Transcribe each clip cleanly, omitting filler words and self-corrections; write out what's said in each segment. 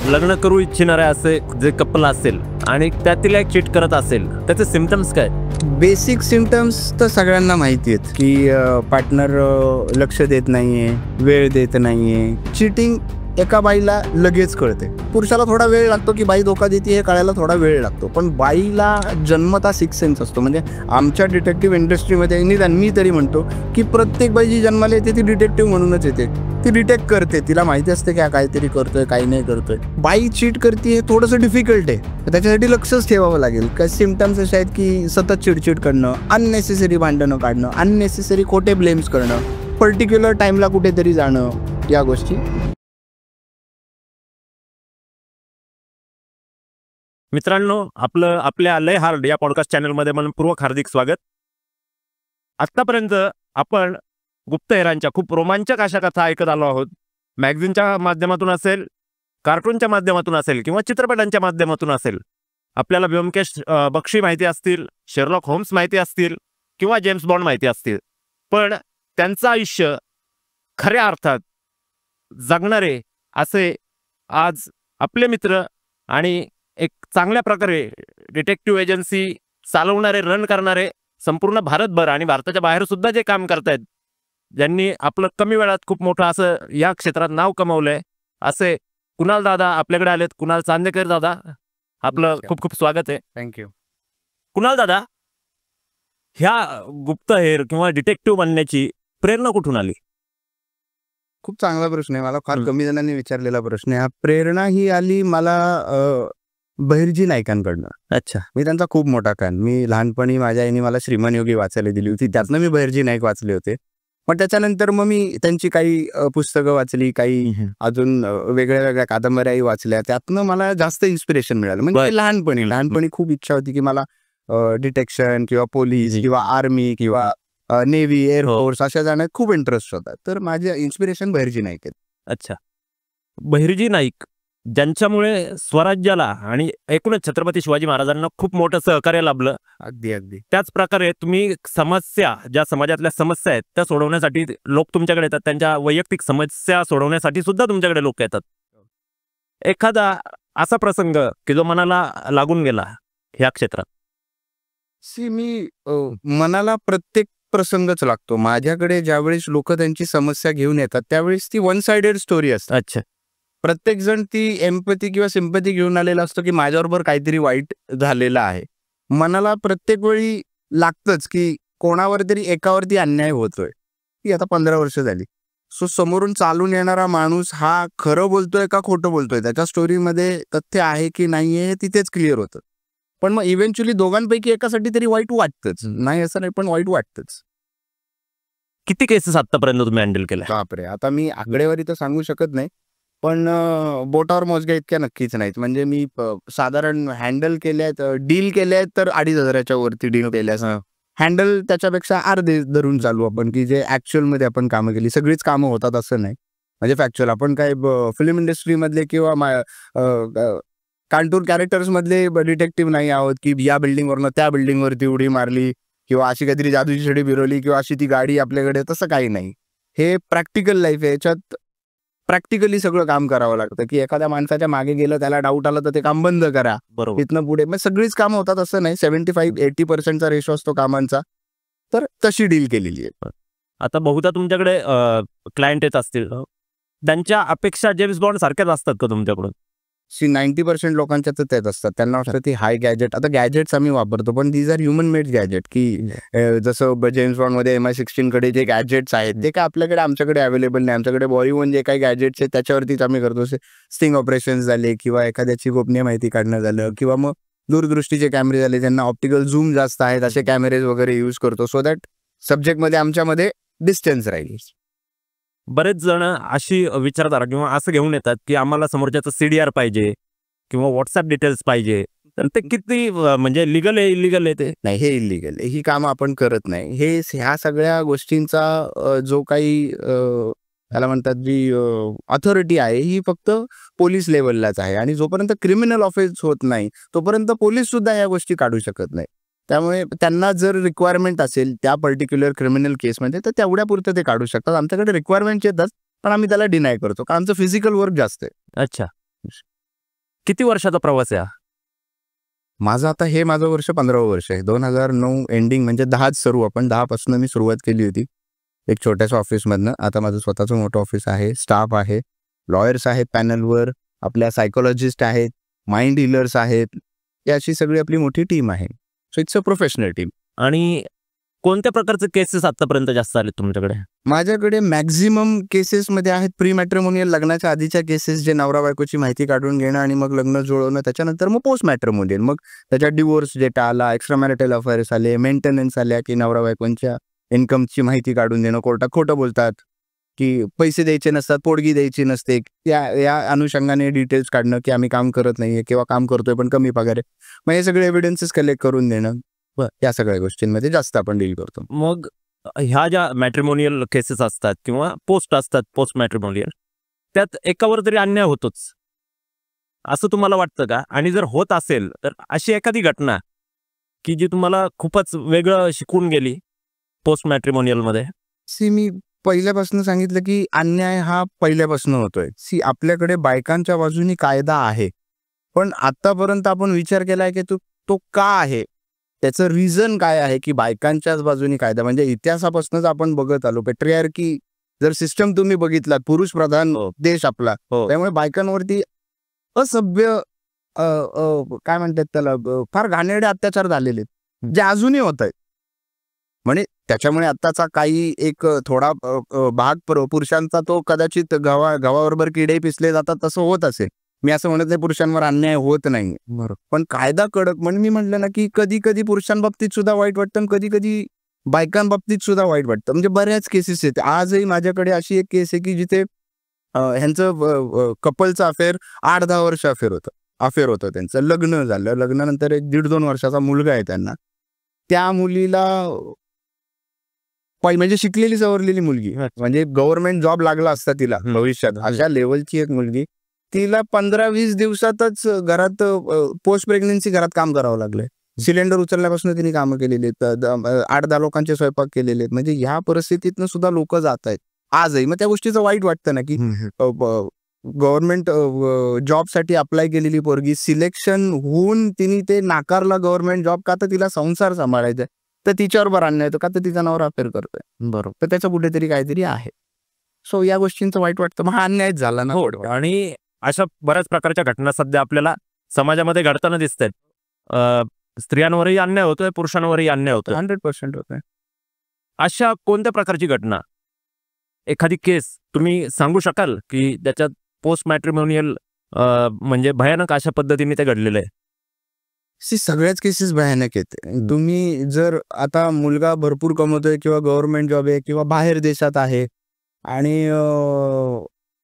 लग्न करू इच्छिणारे असे जे कपल असेल आणि त्यातील एक चीट करत असेल त्याचे सिम्पटम्स काय? बेसिक सिम्पटम्स तर सगळ्यांना माहिती आहेत की पार्टनर लक्ष देत नाहीये, वेळ देत नाहीये. चीटिंग एका बाईला लगेच कळते. पुरुषाला थोडा वेळ लागतो की बाई धोका देते हे कळायला थोडा वेळ लागतो, पण बाईला जन्मता सिक्स सेन्स असतो. म्हणजे आमच्या डिटेक्टिव्ह इंडस्ट्रीमध्ये निदान मी तरी म्हणतो की प्रत्येक बाई जी जन्माला येते ती डिटेक्टिव्ह म्हणूनच येते. ती डिटेक्ट करते, तिला माहिती असते की काहीतरी करतोय काही नाही करतोय. बाई चीट करते हे थोडंसं डिफिकल्ट आहे, त्याच्यासाठी लक्षच ठेवावं लागेल. काही सिम्पटम्स असे आहेत की सतत चिडचिड करणं, अननेसेसरी भांडणं काढणं, अननेसेसरी खोटे ब्लेम्स करणं, पर्टिक्युलर टाइमला कुठेतरी जाणं, या गोष्टी. मित्रांनो, आपल्या लय हार्ड या पॉडकास्ट चॅनलमध्ये मनपूर्वक हार्दिक स्वागत. आत्तापर्यंत आपण गुप्तहेरांच्या खूप रोमांचक अशा कथा ऐकत आलो आहोत. मॅगझिनच्या माध्यमातून असेल, कार्टूनच्या माध्यमातून असेल किंवा चित्रपटांच्या माध्यमातून असेल. आपल्याला ब्योमकेश बक्षी माहिती असतील, शेरलॉक होम्स माहिती असतील किंवा जेम्स बॉन्ड माहिती असतील, पण त्यांचं आयुष्य खऱ्या अर्थात जगणारे असे आज आपले मित्र आणि एक चांगल्या प्रकारे डिटेक्टिव्ह एजन्सी चालवणारे, रन करणारे, संपूर्ण भारतभर आणि भारताच्या बाहेर सुद्धा जे काम करतायत, ज्यांनी आपलं कमी वेळात खूप मोठं असं या क्षेत्रात नाव कमावलंय, असे कुणाल दादा आपल्याकडे आलेत. कुणाल चांदेकर दादा, आपलं खूप खूप स्वागत आहे. थँक्यू. कुणाल दादा, ह्या गुप्तहेर किंवा डिटेक्टिव्ह बनण्याची प्रेरणा कुठून आली? खूप चांगला प्रश्न आहे. मला फार कमी जणांनी विचारलेला प्रश्न आहे. प्रेरणा ही आली मला बहिर्जी नाईकांकडनं. अच्छा. मी त्यांचा खूप मोठा फॅन. मी लहानपणी माझ्या आईने मला श्रीमान योगी वाचायला दिली होती, त्यातनं मी बहिर्जी नाईक वाचले होते. पण त्याच्यानंतर मग मी त्यांची काही पुस्तकं वाचली, काही अजून वेगळ्या वेगळ्या कादंबऱ्याही वाचल्या. त्यातनं मला जास्त इन्स्पिरेशन मिळालं. म्हणजे लहानपणी खूप इच्छा होती की मला डिटेक्शन किंवा पोलीस किंवा आर्मी किंवा नेव्ही, एअरफोर्स अशा जाण्यात खूप इंटरेस्ट होता. तर माझे इन्स्पिरेशन बहिर्जी नाईक आहेत. अच्छा. बहिर्जी नाईक ज्यांच्यामुळे स्वराज्याला आणि एकूणच छत्रपती शिवाजी महाराजांना खूप मोठं सहकार्य लाभलं. अगदी अगदी. त्याच प्रकारे तुम्ही समस्या, ज्या समाजातल्या समस्या आहेत त्या सोडवण्यासाठी लोक तुमच्याकडे येतात. त्यांच्या वैयक्तिक समस्या सोडवण्यासाठी सुद्धा तुमच्याकडे लोक येतात. एखादा असा प्रसंग की जो मनाला लागून गेला ह्या क्षेत्रात? मी मनाला प्रत्येक प्रसंगच लागतो. माझ्याकडे ज्यावेळेस लोक त्यांची समस्या घेऊन येतात त्यावेळेस ती वन साइडेड स्टोरी असते. अच्छा. प्रत्येक जण ती एम्पॅथी किंवा सिम्पॅथी घेऊन आलेला असतो की माझ्याबरोबर काहीतरी वाईट झालेलं आहे. मनाला प्रत्येक वेळी लागतंच की कोणावर तरी एकावरती अन्याय होतोय. ती आता 15 वर्ष झाली. सो समोरून चालून येणारा माणूस हा खरं बोलतोय का खोटं बोलतोय, त्याच्या स्टोरीमध्ये तथ्य आहे की नाहीये हे तिथेच क्लिअर होतं. पण मग इव्हेंच्युअली दोघांपैकी एकासाठी तरी वाईट वाटतंच, नाही असं नाही, पण वाईट वाटतंच. किती केसेस आतापर्यंत तुम्ही हँडल केल्या? बापरे, आता मी आकडेवारी तर सांगू शकत नाही, पण बोटावर मोजक्या इतक्या नक्कीच नाहीत. म्हणजे मी साधारण हँडल केल्यात, डील केल्यात तर 2,500च्या वरती डील केल्या. हँडल त्याच्यापेक्षा अर्धे धरून चालू आपण, की जे ॲक्च्युअलमध्ये आपण कामं केली. सगळीच कामं होतात असं नाही. म्हणजे फॅक्च्युअल आपण काय फिल्म इंडस्ट्रीमधले किंवा कार्टून कॅरेक्टर्समधले डिटेक्टिव्ह नाही आहोत की या बिल्डिंगवरनं त्या बिल्डिंगवरती उडी मारली किंवा अशी काहीतरी जादूची छडी फिरवली किंवा अशी ती गाडी आपल्याकडे, तसं काही नाही. हे प्रॅक्टिकल लाईफ आहे. याच्यात प्रॅक्टिकली सगळं काम करावं लागतं की एखाद्या माणसाच्या मागे गेलं, त्याला डाऊट आला तर ते काम बंद करा. बरोबर. इथनं पुढे मग सगळीच कामं होतात असं नाही. 75-80% रेशो असतो कामांचा. तर तशी डील केलेली आहे. आता बहुधा तुमच्याकडे क्लायंट येत असतील, त्यांच्या अपेक्षा जेम्स बॉन्ड सारख्याच असतात का तुमच्याकडून? 90% लोकांच्या तर तेच असतात. त्यांना वाटतं ती हाय गॅजेट. आता गॅजेट्स आम्ही वापरतो पण these are human made gadget, की जसं जेम्स बॉन्डमध्ये MI16 कडे जे गॅजेट्स आहेत ते काय आपल्याकडे आमच्याकडे अवेलेबल नाही. आमच्याकडे बॉलिवूड जे काही गॅजेट्स आहेत त्याच्यावरतीच आम्ही करतो. स्टिंग ऑपरेशन्स झाले किंवा एखाद्याची गोपनीय माहिती काढणं झालं किंवा मग दूरदृष्टीचे कॅमेरे झाले, ज्यांना ऑप्टिकल झूम जास्त आहेत, असे कॅमेरेज वगैरे यूज करतो सो दॅट सब्जेक्टमध्ये आमच्यामध्ये डिस्टन्स राहील. बरेच जण अशी विचारधारा किंवा असं घेऊन येतात की आम्हाला समोरच्याचं CDR पाहिजे किंवा व्हॉट्सअप डिटेल्स पाहिजे. तर ते किती म्हणजे लिगल आहे, इलिगल आहे? ते नाही, हे इलिगल आहे. ही कामं आपण करत नाही. ह्या सगळ्या गोष्टींचा जो काही त्याला म्हणतात जी अथॉरिटी आहे ही फक्त पोलीस लेवललाच आहे. आणि जोपर्यंत क्रिमिनल ऑफेन्स होत नाही तोपर्यंत पोलीस सुद्धा या गोष्टी काढू शकत नाही. त्यामुळे त्यांना जर रिक्वायरमेंट असेल त्या पर्टिक्युलर क्रिमिनल केसमध्ये तर तेवढ्यापुरतं ते काढू शकतात. आमच्याकडे रिक्वायरमेंट येतात पण आम्ही त्याला डिनाय करतो कारण आमचं फिजिकल वर्क जास्त आहे. अच्छा. किती वर्षाचा प्रवास आहे हा? माझं आता हे माझं वर्ष 15वं वर्ष आहे. 2009 एंडिंग म्हणजे 10च सुरू आपण 10 पासून मी सुरुवात केली होती एक छोट्याशा ऑफिसमधनं. आता माझं स्वतःचं मोठं ऑफिस आहे, स्टाफ आहे, लॉयर्स आहेत पॅनलवर, आपल्या सायकोलॉजिस्ट आहेत, माइंड हिलर्स आहेत. ही अशी सगळी आपली मोठी टीम आहे. So it's a professional team. आणि कोणत्या प्रकारचे केसेस आतापर्यंत जास्त आले तुमच्याकडे? माझ्याकडे मॅक्झिमम केसेसमध्ये आहेत प्री मॅट्रिमोनियल, लग्नाच्या आधीच्या केसेस, जे नवरा बायकोची माहिती काढून घेणं आणि मग लग्न जुळवणं. त्याच्यानंतर मग पोस्ट मॅट्रिमोनियल, मग त्याच्यात डिवोर्स डेटा आला, एक्स्ट्रा मॅरिटल अफेअर्स आले, मेंटेनन्स आल्या, की नवरा बायकोंच्या इन्कमची माहिती काढून देणं. कोर्टात खोटं बोलतात की पैसे द्यायचे नसतात, पोटगी द्यायची नसते, या अनुषंगाने डिटेल्स काढणं की आम्ही काम करत नाहीये किंवा काम करतोय पण कमी पगार आहे. मग हे सगळे एव्हिडन्सेस कलेक्ट करून देणं, या सगळ्या गोष्टींमध्ये जास्त आपण डील करतो. मग ह्या ज्या मॅट्रिमोनियल केसेस असतात किंवा पोस्ट असतात, पोस्ट मॅट्रिमोनियल, त्यात एकावर तरी अन्याय होतोच असं तुम्हाला वाटतं का? आणि जर होत असेल तर अशी एखादी घटना की जी तुम्हाला खूपच वेगळं शिकून गेली पोस्ट मॅट्रिमोनियलमध्ये? मी पहिल्यापासून सांगितलं की अन्याय हा पहिल्यापासून होतोय. आपल्याकडे बायकांच्या बाजूनी कायदा आहे, पण आतापर्यंत आपण विचार केलाय की तो का आहे, त्याचं रिझन काय आहे की बायकांच्याच बाजूनी कायदा. म्हणजे इतिहासापासूनच आपण बघत आलो, पेट्रियार्की जर सिस्टम तुम्ही बघितलात, पुरुष प्रधान देश आपला, त्यामुळे बायकांवरती असभ्य काय म्हणतात त्याला, फार घाणेरडे अत्याचार झालेले जे अजूनही होत आहेत. म्हणजे त्याच्यामुळे आत्ताचा काही एक थोडा भाग पुरुषांचा तो कदाचित गव्हाबरोबर किडे पिसले जातात तसं होत असेल. मी असं म्हणत नाही पुरुषांवर अन्याय होत नाही, बरोबर, पण कायदा कडक. म्हणून मी म्हटलं ना की कधी कधी पुरुषांबाबतीत सुद्धा वाईट वाटतं, कधी कधी बायकांबाबतीत सुद्धा वाईट वाटतं. म्हणजे बऱ्याच केसेस आहेत. आजही माझ्याकडे अशी एक केस आहे की जिथे ह्यांचं कपलचं अफेअर 8-10 वर्ष अफेअर होतं त्यांचं. लग्न झालं, लग्नानंतर एक 1.5-2 वर्षाचा मुलगा आहे त्यांना. त्या मुलीला म्हणजे शिकलेली सवरलेली मुलगी, म्हणजे गव्हर्नमेंट जॉब लागला असता तिला भविष्यात, अशा लेवलची एक मुलगी, तिला 15-20 दिवसातच घरात पोस्ट प्रेग्नन्सी घरात काम करावं लागलंय. सिलेंडर उचलण्यापासून तिने कामं केलेली आहेत, 8-10 लोकांचे स्वयंपाक केलेले आहेत. म्हणजे ह्या परिस्थितीतनं सुद्धा लोक जात आहेत आजही. मग त्या गोष्टीचं वाईट वाटतं ना की गव्हर्नमेंट जॉबसाठी अप्लाय केलेली पोरगी, सिलेक्शन होऊन तिने ते नाकारला गव्हर्नमेंट जॉब, का तर तिला संसार सांभाळायचा, तर तिच्यावर अन्याय येतो, का तर तिचा नवरा अफेअर करतोय, बरोबर, तर त्याचं कुठेतरी काहीतरी आहे. सो या गोष्टींचं वाईट वाटतं. मग हा अन्यायच झाला ना. आणि अशा बऱ्याच प्रकारच्या घटना सध्या आपल्याला समाजामध्ये घडताना दिसत आहेत. स्त्रियांवरही अन्याय होतोय, पुरुषांवरही अन्याय होतोय, 100% होतोय. अशा कोणत्या प्रकारची घटना, एखादी केस तुम्ही सांगू शकाल की त्याच्यात पोस्ट मॅट्रिमोनियल म्हणजे भयानक अशा पद्धतीने ते घडलेलं आहे? सगळ्याच केसेस भयानक आहेत. तुम्ही जर आता मुलगा भरपूर कमवतोय किंवा गव्हर्नमेंट जॉब आहे किंवा बाहेर देशात आहे आणि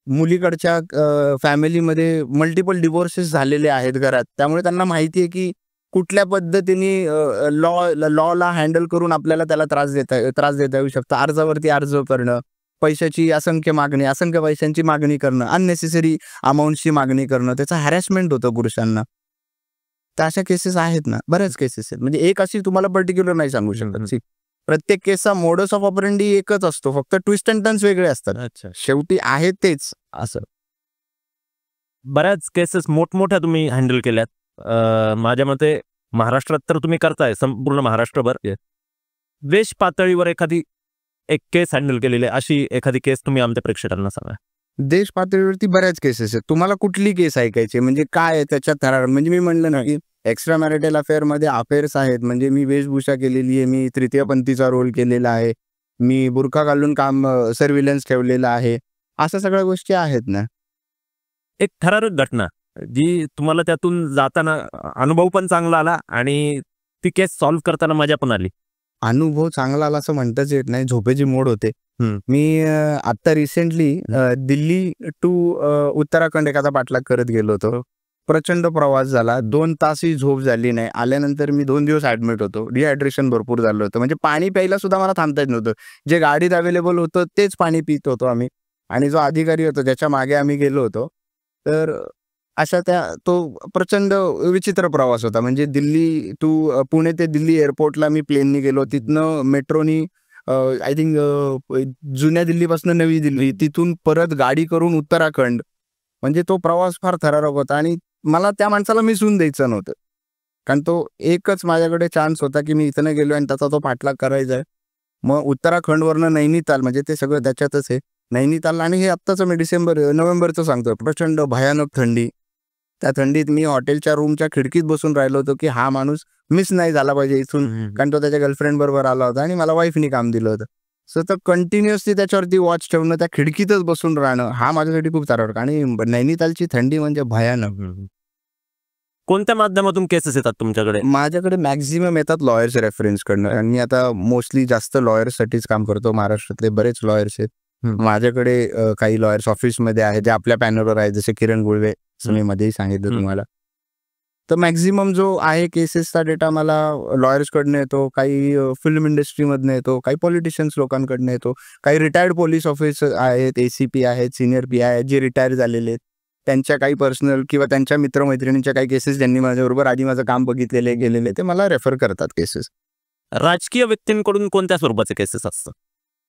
मुलीकडच्या फॅमिलीमध्ये मल्टिपल डिवोर्सेस झालेले आहेत घरात, त्यामुळे त्यांना माहिती आहे की कुठल्या पद्धतीने लॉला हँडल करून आपल्याला त्याला त्रास देता येऊ शकतो. अर्जावरती अर्ज करणं, पैशाची असंख्य पैशांची मागणी करणं, अननेसेसरी अमाऊंटची मागणी करणं, त्याचा हॅरॅसमेंट होतं पुरुषांना. तर अशा केसेस आहेत ना, बऱ्याच केसेस आहेत. म्हणजे एक अशी तुम्हाला पर्टिक्युलर नाही सांगू शकत. प्रत्येक केसचा मोडस ऑफ ऑपरेंडी एकच असतो, फक्त ट्विस्ट अँड टर्न्स वेगळे असतात. अच्छा, शेवटी आहे तेच. असं बऱ्याच केसेस मोठमोठ्या तुम्ही हँडल केल्यात. माझ्या मते महाराष्ट्रात तर तुम्ही करताय, संपूर्ण महाराष्ट्रभर. देश पातळीवर एखादी एक केस हँडल केलेली आहे, अशी एखादी केस तुम्ही आमच्या प्रेक्षकांना सांगा. देश पातळीवरती बऱ्याच केसेस आहेत. तुम्हाला कुठली केस ऐकायची, म्हणजे काय आहे त्याच्यात? म्हणजे मी म्हणलं ना की एक्स्ट्रा मॅरिटल अफेअर मध्ये अफेअर्स आहेत. म्हणजे मी वेशभूषा केलेली आहे, मी तृतीयपंथीचा रोल केलेला आहे, मी बुरखा घालून काम सर्व्हिलन्स ठेवलेला आहे, अशा सगळ्या गोष्टी आहेत ना. एक ठराविक घटना जी तुम्हाला त्यातून जाताना अनुभव पण चांगला आला आणि ती केस सॉल्व्ह करताना मजा पण आली? अनुभव चांगला आला असं म्हणताच येत नाही, झोपेची मोड होते. मी आता रिसेंटली दिल्ली टू उत्तराखंड एखादा पाठलाग करत गेलो होतो. प्रचंड प्रवास झाला, 2 तासही झोप झाली नाही. आल्यानंतर मी 2 दिवस ऍडमिट होतो. डिहायड्रेशन भरपूर झालं होतं. म्हणजे पाणी प्यायला सुद्धा मला थांबता येत नव्हतं. जे गाडीत अवेलेबल होतं तेच पाणी पित होतो आम्ही. आणि जो अधिकारी होता ज्याच्या मागे आम्ही गेलो होतो, तर अशा तो प्रचंड विचित्र प्रवास होता. म्हणजे दिल्ली टू पुणे ते दिल्ली एअरपोर्टला मी प्लेननी गेलो, तिथनं मेट्रोनी आय थिंक जुन्या दिल्लीपासून नवी दिल्ली, तिथून परत गाडी करून उत्तराखंड. म्हणजे तो प्रवास फार थरारक होता. आणि मला त्या माणसाला मिसळून द्यायचं नव्हतं, कारण तो एकच माझ्याकडे चान्स होता की मी इथं गेलो आणि त्याचा तो पाठलाग करायचा आहे. मग उत्तराखंडवरनं नैनिताल, म्हणजे ते सगळं त्याच्यातच आहे. नैनिताल, आणि हे आत्ताचं मी नोव्हेंबरचं सांगतो, प्रचंड भयानक थंडी. त्या थंडीत मी हॉटेलच्या रूमच्या खिडकीत बसून राहिलो होतो की हा माणूस मिस नाही झाला पाहिजे इथून, कारण तो त्याच्या गर्लफ्रेंड बरोबर आला होता आणि मला वाईफनी काम दिलं होतं. सो तर कंटिन्युअसली त्याच्यावरती वॉच ठेवणं, त्या खिडकीतच बसून राहणं, हा माझ्यासाठी खूप त्रास होता. आणि नैनितालची थंडी म्हणजे भयानक. कोणत्या माध्यमातून केसेस येतात तुमच्याकडे? माझ्याकडे मॅक्झिमम येतात लॉयर्स रेफरन्सकडनं, आणि मी आता मोस्टली जास्त लॉयर्ससाठीच काम करतो. महाराष्ट्रातले बरेच लॉयर्स आहेत माझ्याकडे. काही लॉयर्स ऑफिसमध्ये आहेत जे आपल्या पॅनलवर आहेत, जसे किरण गुळवे, मी मध्येही सांगितलं तुम्हाला. तर मॅक्झिमम जो आहे केसेसचा डेटा मला लॉयर्सकडनं येतो, काही फिल्म इंडस्ट्रीमधनं येतो, काही पॉलिटिशियन्स लोकांकडनं येतो, काही रिटायर्ड पोलीस ऑफिसर आहेत, ACP आहेत, सिनियर PI आहेत, जे रिटायर झालेले आहेत, त्यांच्या काही पर्सनल किंवा त्यांच्या मित्रमैत्रिणींच्या काही केसेस ज्यांनी माझ्याबरोबर आधी माझं काम बघितलेले गेलेले, ते मला रेफर करतात केसेस. राजकीय व्यक्तींकडून कोणत्या स्वरूपाचे केसेस असतात?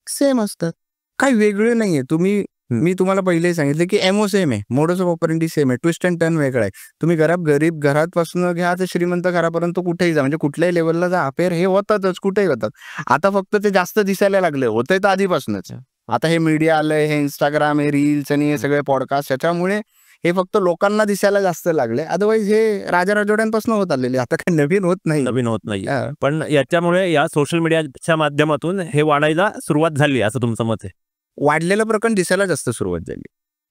सेम असतात, काही वेगळे नाहीये. मी तुम्हाला पहिलेही सांगितलं की MO सेम आहे, मोडस ऑफ ऑपरेंडी सेम आहे, ट्विस्ट अँड टर्न वेगळा आहे. तुम्ही गरीब घरापासून घ्या तर श्रीमंत घरापर्यंत कुठेही जा, म्हणजे कुठल्याही लेवलला जा, अफेअर हे होतातच, कुठेही होतात. आता फक्त ते जास्त दिसायला लागले, होतंय तर आधीपासूनच. आता हे मीडिया आलंय, हे इंस्टाग्राम, हे रील्स आणि हे सगळे पॉडकास्ट, याच्यामुळे हे फक्त लोकांना दिसायला जास्त लागले. अदरवाईज हे राजवाड्यांपासून होत आलेले, आता काही नवीन होत नाही. पण याच्यामुळे या सोशल मीडियाच्या माध्यमातून हे वाढायला सुरुवात झाली असं तुमचं मत आहे? वाढलेलं प्रकरण दिसायला जास्त सुरुवात झाली,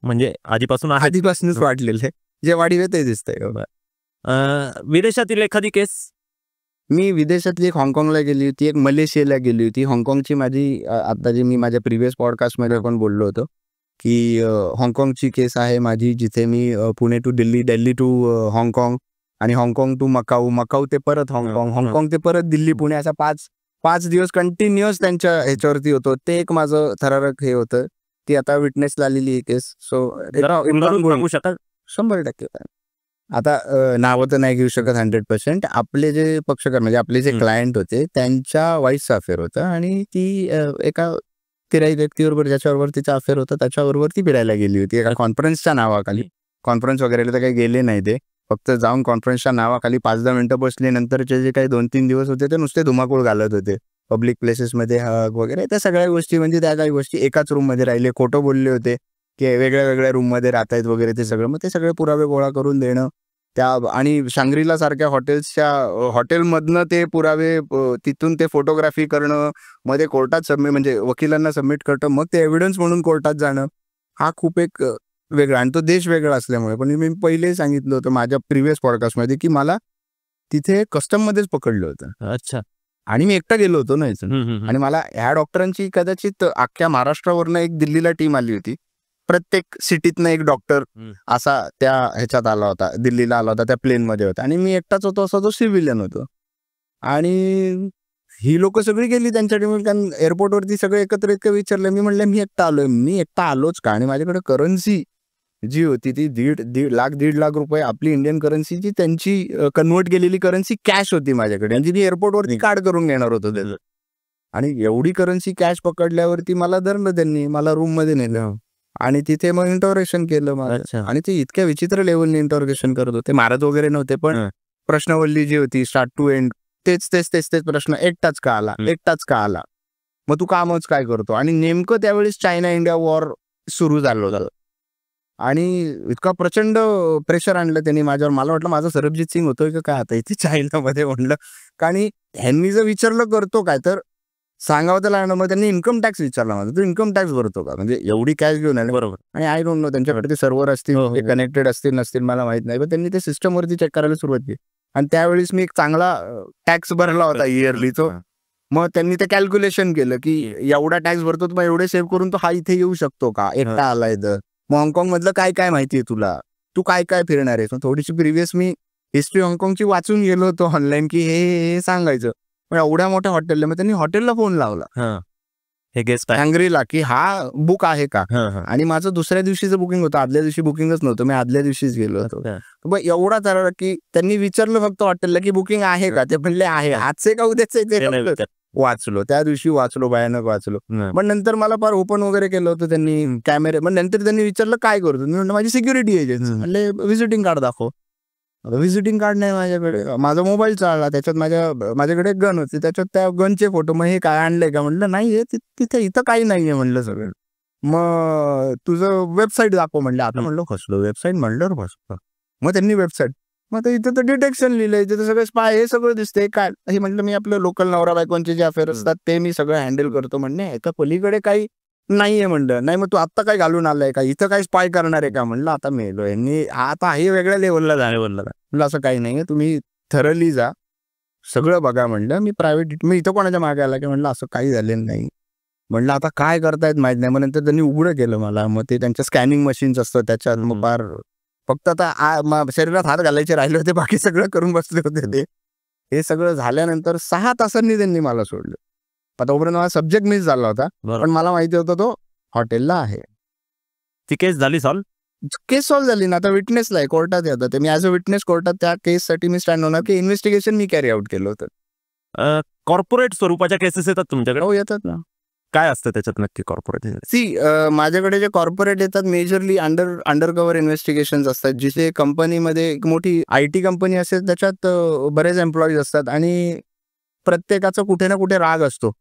म्हणजे आधीपासूनच वाढलेलं आहे, जे वाढीव ते दिसतंय. विदेशातील एखादी केस? मी विदेशातली एक हाँगकाँगला गेली होती, एक मलेशियाला गेली होती. हाँगकाँगची माझी आता जे मी माझ्या प्रिव्हियस पॉडकास्टमध्ये पण बोललो होतो की हाँगकाँगची केस आहे माझी, जिथे मी पुणे टू दिल्ली, दिल्ली टू हाँगकाँग, आणि हाँगकाँग टू मकाऊ, मकाऊ ते परत हाँगकाँग, हाँगकाँग ते परत दिल्ली पुणे, असा 5 दिवस कंटिन्युअस त्यांच्या ह्याच्यावरती होतो. ते एक माझं थरारक हे होतं. ती आता विटनेसला आलेली ही केस. सो 100%. आता नावं तर नाही घेऊ शकत 100%. आपले जे पक्षकार, म्हणजे आपले जे क्लायंट होते, त्यांच्या वाईफचा अफेअर होता, आणि ती एका तिराई व्यक्तीबरोबर, ज्याच्याबरोबर तिचा अफेअर होता, त्याच्याबरोबर ती फिरायला गेली होती एका कॉन्फरन्सच्या नावाखाली. कॉन्फरन्स वगैरेला तर काही गेले नाही ते, फक्त जाऊन कॉन्फरन्सच्या नावाखाली 5-10 मिनिटं बसले. नंतरचे जे काही 2-3 दिवस होते ते नुसते धुमाकूळ घालत होते पब्लिक प्लेसेसमध्ये, हग वगैरे, त्या सगळ्या गोष्टी. म्हणजे त्या काही गोष्टी एकाच रूममध्ये राहिले, खोटं बोलले होते की वेगळ्या रूममध्ये राहत आहेत वगैरे, ते सगळं. मग ते सगळे पुरावे गोळा करून देणं त्या, आणि शांग्रीला सारख्या हॉटेलमधनं ते पुरावे, तिथून ते फोटोग्राफी करणं, मध्ये कोर्टात म्हणजे वकिलांना सबमिट करणं, मग ते एव्हिडन्स म्हणून कोर्टात जाणं, हा खूप एक वेगळा, आणि तो देश वेगळा असल्यामुळे. पण मी पहिले सांगितलं होतं माझ्या प्रिव्हियस पॉडकास्टमध्ये की मला तिथे कस्टममध्येच पकडलं होतं. अच्छा. आणि मी एकटा गेलो होतो ना इथून, आणि मला ह्या डॉक्टरांची कदाचित अख्ख्या महाराष्ट्रावरनं एक दिल्लीला टीम आली होती. प्रत्येक सिटीतनं एक डॉक्टर असा त्या ह्याच्यात आला होता, दिल्लीला आला होता, त्या प्लेनमध्ये होता, आणि मी एकटाच होतो, असा तो सिव्हिलियन होतो. आणि ही लोक सगळी गेली त्यांच्या टीम, कारण एअरपोर्टवरती सगळे एकत्र विचारलं. मी म्हणलं मी एकटा आलोच का, आणि माझ्याकडे करन्सी जी होती ती 1.5 लाख रुपये, आपली इंडियन करन्सी, जी त्यांची कन्वर्ट केलेली करन्सी कॅश होती माझ्याकडे, आणि ती एअरपोर्टवरती कार्ड करून घेणार होतं त्याचं. आणि एवढी करन्सी कॅश पकडल्यावरती मला धरलं त्यांनी, मला रूममध्ये नेलं, आणि तिथे मग इंटरोगेशन केलं माझं. आणि ते इतक्या विचित्र लेवलने इंटरोगेशन करत होते, मारत वगैरे नव्हते, पण प्रश्नवल्ली जी होती स्टार्ट टू एंड, तेच प्रश्न, एकटाच का आला, मग तू कामच काय करतो. आणि नेमकं त्यावेळेस चायना इंडिया वॉर सुरू झालं होतं, आणि इतका प्रचंड प्रेशर आणलं त्यांनी माझ्यावर. मला वाटलं माझा सरबजीत सिंग होतोय का काय आता इथे चायनामध्ये, म्हणलं. कारण ह्यांनी जर विचारलं करतो काय, तर सांगावं तर लागणार. मग त्यांनी इन्कम टॅक्स विचारला माझा, तू इन्कम टॅक्स भरतो का, म्हणजे एवढी कॅश घेऊन आले. बरोबर. आणि आय डोंट नो त्यांच्याकडे ते सर्व्हर असतील, कनेक्टेड असतील नसतील मला माहित नाही, पण त्यांनी ते सिस्टमवरती चेक करायला सुरुवात केली. आणि त्यावेळेस मी एक चांगला टॅक्स भरला होता इयरली तो. मग त्यांनी ते कॅल्क्युलेशन केलं की एवढा टॅक्स भरतो, मग एवढे सेव्ह करून तो हा इथे येऊ शकतो का, एकटा आलाय तर. मग हाँगकाँग मधलं काय माहितीये तुला, तू काय फिरणार आहेस. थोडीशी प्रिव्हियस मी हिस्ट्री हाँगकाँगची वाचून गेलो होतो ऑनलाईन, की हे सांगायचं. पण एवढ्या मोठ्या हॉटेलला, मग त्यांनी हॉटेलला फोन लावला हे गेस्ट शांग्रीला, की हा बुक आहे का. आणि माझं दुसऱ्या दिवशीचं बुकिंग होतं, आदल्या दिवशी बुकिंगच नव्हतं, मी आदल्या दिवशीच गेलो होतो. मग एवढा तर की त्यांनी विचारलं फक्त हॉटेलला की बुकिंग आहे का, ते म्हणले आहे. आजचे का उद्याचे ते वाचलो, त्या दिवशी वाचलो, भयानक वाचलो. मग नंतर मला फार ओपन वगैरे केलं होतं त्यांनी कॅमेरे. मग नंतर त्यांनी विचारलं काय करतो, मी म्हणलं माझी सिक्युरिटी एजन्सी. म्हणले व्हिजिटिंग कार्ड दाखव. व्हिजिटिंग कार्ड नाही माझ्याकडे, माझा मोबाईल चालला, त्याच्यात माझ्याकडे एक गन होती, त्याच्यात त्या गनचे फोटो, मग हे काय आणलंय का? म्हटलं नाही, हे तिथे इथं काही नाहीये म्हणलं सगळं. मग तुझं वेबसाईट दाखव म्हणलं. आता म्हणलं फसलो, वेबसाईट म्हणल्यावर फसलो. मग त्यांनी वेबसाईट, मग तर इथं तर डिटेक्शन लिहिलंय, तिथं सगळं स्पाय हे सगळं दिसतंय काय? हे म्हटलं मी आपलं लोकल नवरा बायकोंचे जे अफेअर असतात ते मी सगळं हँडल करतो. म्हणणे एका पलीकडे काही नाहीये म्हणलं. नाही मग तू आत्ता काय घालून आलाय का? इथं काय स्पाय करणार आहे का? म्हणलं आता मेलो यांनी, आता हे वेगळ्या लेवलला झालं. म्हणलं असं काही नाहीये, तुम्ही थरली जा, सगळं बघा. म्हणलं मी प्रायव्हेट, मी इथं कोणाच्या मागे आला की? म्हणलं असं काही झालेलं नाही. म्हणलं आता काय करतायत माहित नाही. मग नंतर त्यांनी उघडं केलं मला. मग ते त्यांच्या स्कॅनिंग मशीन्स असतात त्याच्यात, मग फार फक्त आता शरीरात हात घालायचे राहिले होते, बाकी सगळं करून बसले होते ते. हे सगळं झाल्यानंतर 6 तासांनी त्यांनी मला सोडलं. आता तोपर्यंत मला सब्जेक्ट मिस झाला होता, पण मला माहिती होतं तो हॉटेलला आहे. ती केस झाली सॉल्व? केस सॉल्व्ह झाली ना. आता विटनेसला आहे, कोर्टात येतात ते. मी ॲज अ विटनेस कोर्टात त्या केससाठी मी स्टँड होणार की इन्व्हेस्टिगेशन मी कॅरी आउट केलं होतं. कॉर्पोरेट स्वरूपाच्या केसेस येतात तुमच्याकडे? हो येतात ना. काय असतं त्याच्यात नक्की कॉर्पोरेट? माझ्याकडे जे कॉर्पोरेट येतात मेजरली अंडर कव्हर इन्व्हेस्टिगेशन्स असतात, जिथे कंपनीमध्ये एक मोठी IT कंपनी असेल, त्याच्यात बरेच एम्प्लॉईज असतात आणि प्रत्येकाचा कुठे ना कुठे राग असतो.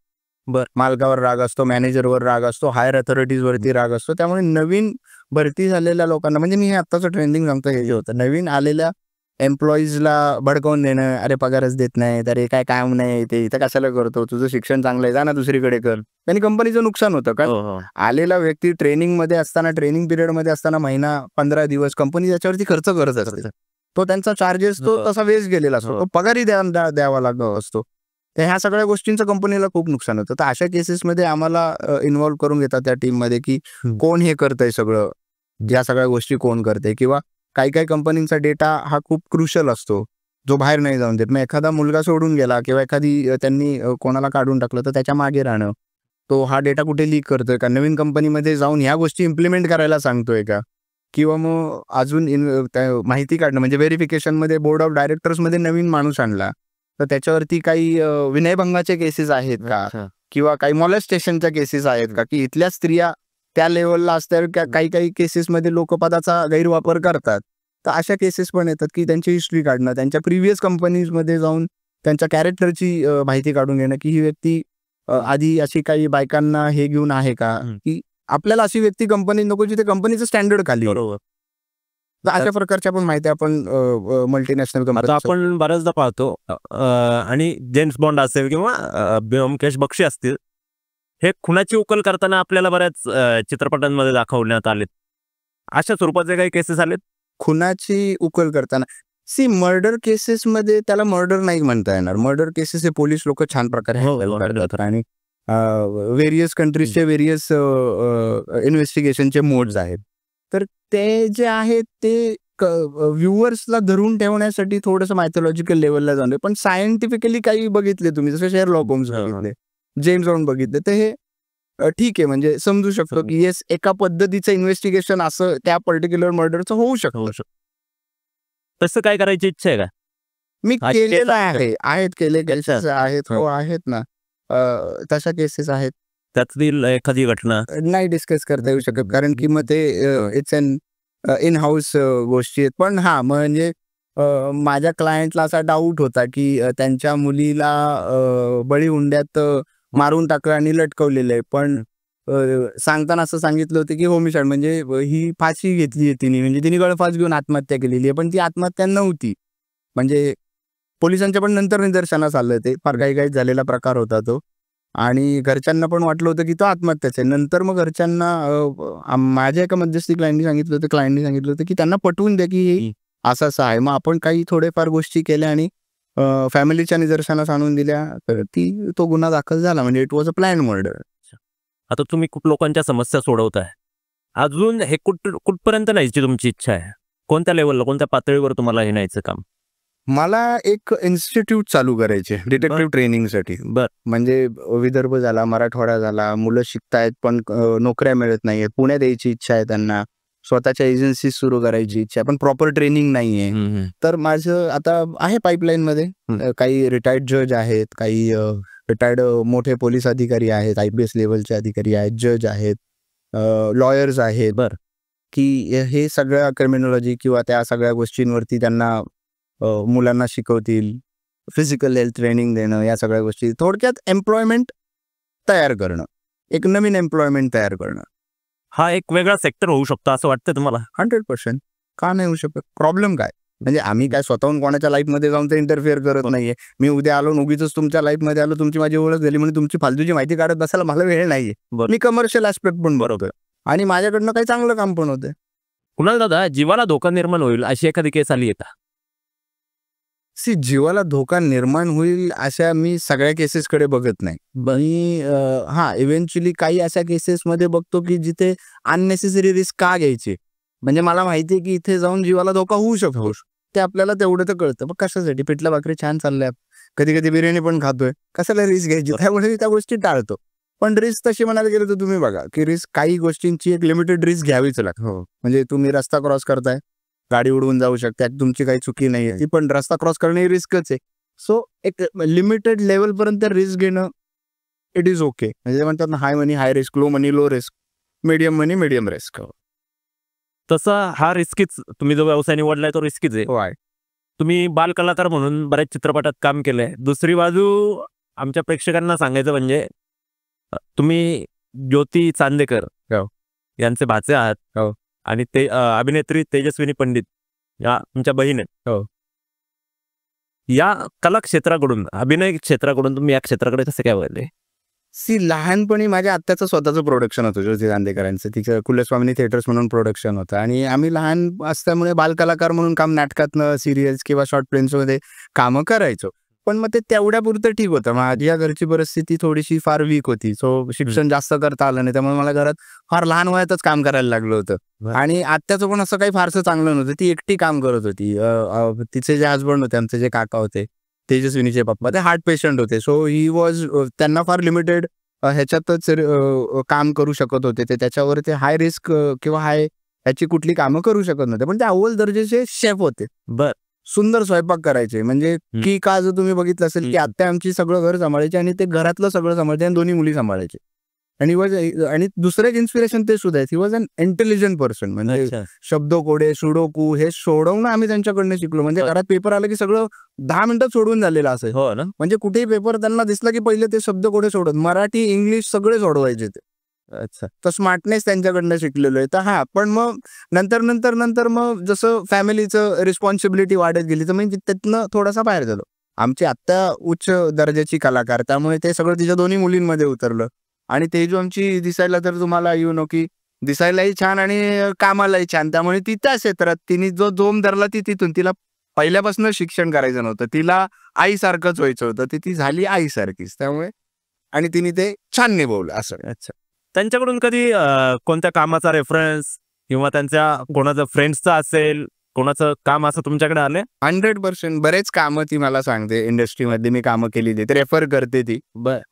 मालकावर राग असतो, मॅनेजरवर राग असतो, हायर अथॉरिटीजवरती राग असतो. त्यामुळे नवीन भरती झालेल्या लोकांना, म्हणजे मी हे आत्ताचं ट्रेंडिंग सांगतो, हे जे होतं नवीन आलेल्या एम्प्लॉईजला भडकवून देणं, अरे पगारच देत नाही, अरे काय काम नाही, ते इथं कशाला करतो, तुझं शिक्षण चांगलं आहे, जा ना दुसरीकडे कर. त्यांनी कंपनीचं नुकसान होतं. कारण आलेला व्यक्ती ट्रेनिंगमध्ये असताना, ट्रेनिंग पिरियडमध्ये असताना महिना 15 दिवस कंपनी त्याच्यावरती खर्च करत असते. तो त्यांचा चार्जेस तो तसा वेस्ट गेलेला असतो, तो पगारही द्यावा लागत असतो. तर ह्या सगळ्या गोष्टींचं कंपनीला खूप नुकसान होतं. तर अशा केसेसमध्ये आम्हाला इन्व्हॉल्व्ह करून घेतात त्या टीममध्ये, की कोण हे करतंय सगळं, या सगळ्या गोष्टी कोण करते, किंवा काही काही कंपनींचा डेटा हा खूप क्रुशल असतो, जो बाहेर नाही जाऊन देत. मग एखादा मुलगा सोडून गेला किंवा एखादी त्यांनी कोणाला काढून टाकलं, तर त्याच्या मागे राहणं, तो हा डेटा कुठे लीक करतोय का, नवीन कंपनीमध्ये जाऊन ह्या गोष्टी इम्प्लिमेंट करायला सांगतोय का, किंवा मग अजून माहिती काढणं, म्हणजे व्हेरिफिकेशनमध्ये बोर्ड ऑफ डायरेक्टर्समध्ये नवीन माणूस आणला तर त्याच्यावरती काही विनयभंगाचे केसेस आहेत का, किंवा काही मॉलेस्टेशनच्या केसेस आहेत का, की इथल्या स्त्रिया त्या लेवलला असतात, काही काही केसेसमध्ये लोक पदाचा गैरवापर करतात. तर अशा केसेस पण येतात की त्यांची हिस्ट्री काढणं, त्यांच्या प्रिव्हियस कंपनीजमध्ये जाऊन त्यांच्या कॅरेक्टरची माहिती काढून घेणं, की ही व्यक्ती आधी अशी काही बायकांना हे घेऊन आहे का, की आपल्याला अशी व्यक्ती कंपनी नको जिथे कंपनीचं स्टँडर्ड खाली. बरोबर. तर अशा प्रकारच्या पण माहिती आपण मल्टीनॅशनल कंपनी, आता आपण बऱ्याचदा पाहतो आणि जेम्स बॉन्ड असेल किंवा ब्योमकेश बक्षी असतील, हे खुनाची उकल करताना आपल्याला बऱ्याच चित्रपटांमध्ये दाखवण्यात आलेत. अशा स्वरूपाचे काही केसेस आलेत खुनाची उकल करताना? मर्डर केसेसमध्ये त्याला मर्डर नाही म्हणता येणार. मर्डर केसेस हे पोलीस लोक छान प्रकारे हँडल करतात आणि व्हेरियस कंट्रीजचे व्हेरियस इन्व्हेस्टिगेशनचे मोड्स आहेत. तर ते जे आहेत ते व्ह्युअर्सला धरून ठेवण्यासाठी थोडंसं मायथॉलॉजिकल लेवलला जाणं. पण सायंटिफिकली काही बघितले तुम्ही, जसं शेरलॉक होम्स बघितले, जेम्स बॉन्ड बघितले, तर हे ठीक आहे, म्हणजे समजू शकतो की येस एका पद्धतीचं इन्व्हेस्टिगेशन असं त्या पर्टिक्युलर मर्डरचं होऊ शकतं. तसं काय करायची इच्छा आहे का? मी केलेलं आहे, आहेत केले केसेस आहेत, हो आहेत ना, तशा केसेस आहेत. त्यातील एखादी घटना नाही डिस्कस करता येऊ शकत, कारण की मग ते इट्स अन इन हाऊस गोष्टी आहेत. पण हा म्हणजे माझ्या क्लायंटला असा डाऊट होता की त्यांच्या मुलीला बळी हुंड्यात मारून टाकलं आणि लटकवलेलं आहे. पण सांगताना असं सांगितलं होतं की होमिसाइड, म्हणजे ही फाशी घेतली आहे तिने, म्हणजे तिने गळफास घेऊन आत्महत्या केलेली आहे. पण ती आत्महत्या नव्हती, म्हणजे पोलिसांच्या पण नंतर निदर्शनास आलं ते फार काही झालेला प्रकार होता तो, आणि घरच्यांना पण वाटलं होतं की तो आत्महत्याच आहे. नंतर मग घरच्यांना माझ्या एका मध्यस्थी क्लायंटनी सांगितलं होतं की त्यांना पटवून द्या की हे असं असं आहे. मग आपण काही थोडेफार गोष्टी केल्या आणि फॅमिलीच्या निदर्शनास आणून दिल्या, तर तो गुन्हा दाखल झाला. म्हणजे it was a plan murder. आता तुम्ही खूप लोकांच्या समस्या सोडवताय, अजून हे कुठपर्यंत न्यायची तुमची इच्छा आहे? कोणत्या लेवलला, कोणत्या पातळीवर तुम्हाला हे न्यायचं काम? मला एक इन्स्टिट्यूट चालू करायचे डिटेक्टिव्ह ट्रेनिंगसाठी. म्हणजे विदर्भ झाला, मराठवाडा झाला, मुलं शिकतायत पण नोकऱ्या मिळत नाहीये, पुण्यात यायची इच्छा आहे त्यांना, स्वतःच्या एजन्सी सुरू करायची इच्छा आहे, पण प्रॉपर ट्रेनिंग नाहीये. तर माझं आता आहे पाईपलाईन मध्ये. काही रिटायर्ड जज आहेत, काही रिटायर्ड मोठे पोलीस अधिकारी आहेत, IPS लेवलचे अधिकारी आहेत, जज आहेत, लॉयर्स आहेत, की हे सगळ्या क्रिमिनॉलॉजी किंवा त्या सगळ्या गोष्टींवरती त्यांना मुलांना शिकवतील, फिजिकल हेल्थ ट्रेनिंग देणं, या सगळ्या गोष्टी. थोडक्यात एम्प्लॉयमेंट तयार करणं, एक नवीन एम्प्लॉयमेंट तयार करणं. हा एक वेगळा सेक्टर होऊ शकतो असं वाटतं तुम्हाला? 100%. का नाही होऊ शकत? प्रॉब्लेम काय? म्हणजे आम्ही काय स्वतःहून कोणाच्या लाईफमध्ये जाऊन ते इंटरफिअर करत नाहीये. मी उद्या आलो उगीच तुमच्या लाईफमध्ये आलो, तुमची माझी ओळख झाली म्हणून तुमची फालतूची माहिती काढत बसायला मला वेळ नाहीये. मी कमर्शियल ऍस्पेक्ट पण बरोबर आणि माझ्याकडनं काही चांगलं काम पण होतं. कुणाल दादा, जीवाला धोका निर्माण होईल अशी एखादी केस आली आहे का? जीवाला धोका निर्माण होईल अशा मी सगळ्या केसेसकडे बघत नाही. मी इव्हेंच्युअली काही अशा केसेसमध्ये बघतो की जिथे अननेसेसरी रिस्क का घ्यायची. म्हणजे मला माहिती आहे की इथे जाऊन जीवाला धोका होऊ शकतो, ते आपल्याला तेवढं तर कळतं. मग कशासाठी? पिठलं भाकरी छान चाललंय, कधी कधी बिर्याणी पण खातोय, कशाला रिस्क घ्यायची? त्यामुळे त्या गोष्टी टाळतो. पण रिस्क तशी म्हणायला गेलं तर तुम्ही बघा की रिस्क, काही गोष्टींची एक लिमिटेड रिस्क घ्यावीच लागते. म्हणजे तुम्ही रस्ता क्रॉस करताय, गाडी उडवून जाऊ शकते, तुमची काही चुकी नाही आहे, ती पण रस्ता क्रॉस करणं ही रिस्कच आहे. सो एक लिमिटेड लेवलपर्यंत रिस्क घेणं इट इज ओके. म्हणजे म्हणतात ना, हाय मनी हाय रिस्क, लो मनी लो रिस्क, मीडियम मनी मीडियम रिस्क. तसा हा रिस्कीच, तुम्ही जो व्यवसाय निवडलाय तो रिस्कीच आहे. तुम्ही बालकलाकार म्हणून बऱ्याच चित्रपटात काम केलंय. दुसरी बाजू आमच्या प्रेक्षकांना सांगायचं म्हणजे तुम्ही ज्योती चांदेकर यांचे भाचे आहात आणि ते अभिनेत्री तेजस्विनी पंडित या तुमच्या बहीण आहेत. या कला क्षेत्राकडून, अभिनय क्षेत्राकडून तुम्ही या क्षेत्राकडे कसे काय वळले? लहानपणी माझ्या आत्याचं स्वतःचं प्रोडक्शन होतं, ज्योती चांदेकरांचं. तिचं कुलस्वामिनी थिएटर्स म्हणून प्रोडक्शन होतं आणि आम्ही लहान असल्यामुळे बालकलाकार म्हणून काम, नाटकातनं, सिरियल्स किंवा शॉर्ट फिल्म्समध्ये कामं करायचो. पण मग ते तेवढ्यापुरतं ठीक होतं. माझ्या घरची परिस्थिती थोडीशी फार वीक होती, सो शिक्षण जास्त करता आलं नाही. त्यामुळे मला घरात फार लहान वयातच काम करायला लागलं होतं. आणि आत्याचं पण असं काही फारसं चांगलं नव्हतं. ती एकटी काम करत होती. तिचे जे हजबंड होते, आमचे जे काका होते, तेजस्विनीचे पप्पा, ते हार्ट पेशंट होते. सो ही वॉज, त्यांना फार लिमिटेड ह्याच्यातच काम करू शकत होते. ते त्याच्यावर ते हाय रिस्क किंवा हाय ह्याची कुठली कामं करू शकत नव्हते. पण ते अव्वल दर्जाचे शेफ होते. सुंदर स्वयंपाक करायचे. म्हणजे की का जर तुम्ही बघितलं असेल की आत्या आमची सगळं घर सांभाळायची आणि ते घरातलं सगळं सांभाळायचे आणि दोन्ही मुली सांभाळायचे. आणि दुसरं एक इन्स्पिरेशन ते सुद्धा आहे, he was an intelligent person. म्हणजे शब्दकोडे, सुडोकू हे सोडवणं आम्ही त्यांच्याकडनं शिकलो. म्हणजे घरात पेपर आला की सगळं 10 मिनिटात सोडवून झालेलं असेल. म्हणजे कुठेही पेपर त्यांना दिसला की पहिले ते शब्दकोडे सोडत, मराठी इंग्लिश सगळे सोडवायचे ते. तर स्मार्टनेस त्यांच्याकडनं शिकलेलो आहे. तर पण मग नंतर मग जसं फॅमिलीचं रिस्पॉन्सिबिलिटी वाढत गेली तर मग त्यातनं थोडासा बाहेर झालो. आमची आत्या उच्च दर्जाची कलाकार, त्यामुळे ते सगळं तिच्या दोन्ही मुलींमध्ये उतरलं. आणि तेजू आमची दिसायला तर तुम्हाला की दिसायलाही छान आणि कामालाही छान. त्यामुळे ती त्या क्षेत्रात तिने जो जोम धरला ती तिथून, तिला पहिल्यापासून शिक्षण करायचं नव्हतं, तिला आईसारखंच व्हायचं होतं, ती झाली आईसारखीच. त्यामुळे आणि तिने ते छान निभवलं असं. त्यांच्याकडून कधी कोणत्या कामाचा रेफरन्स किंवा त्यांच्या कोणाचं फ्रेंड्सचा असेल, कोणाचं काम असं तुमच्याकडे आले? 100% बरेच कामं ती मला सांगते. इंडस्ट्रीमध्ये मी कामं केली, ते रेफर करते ती.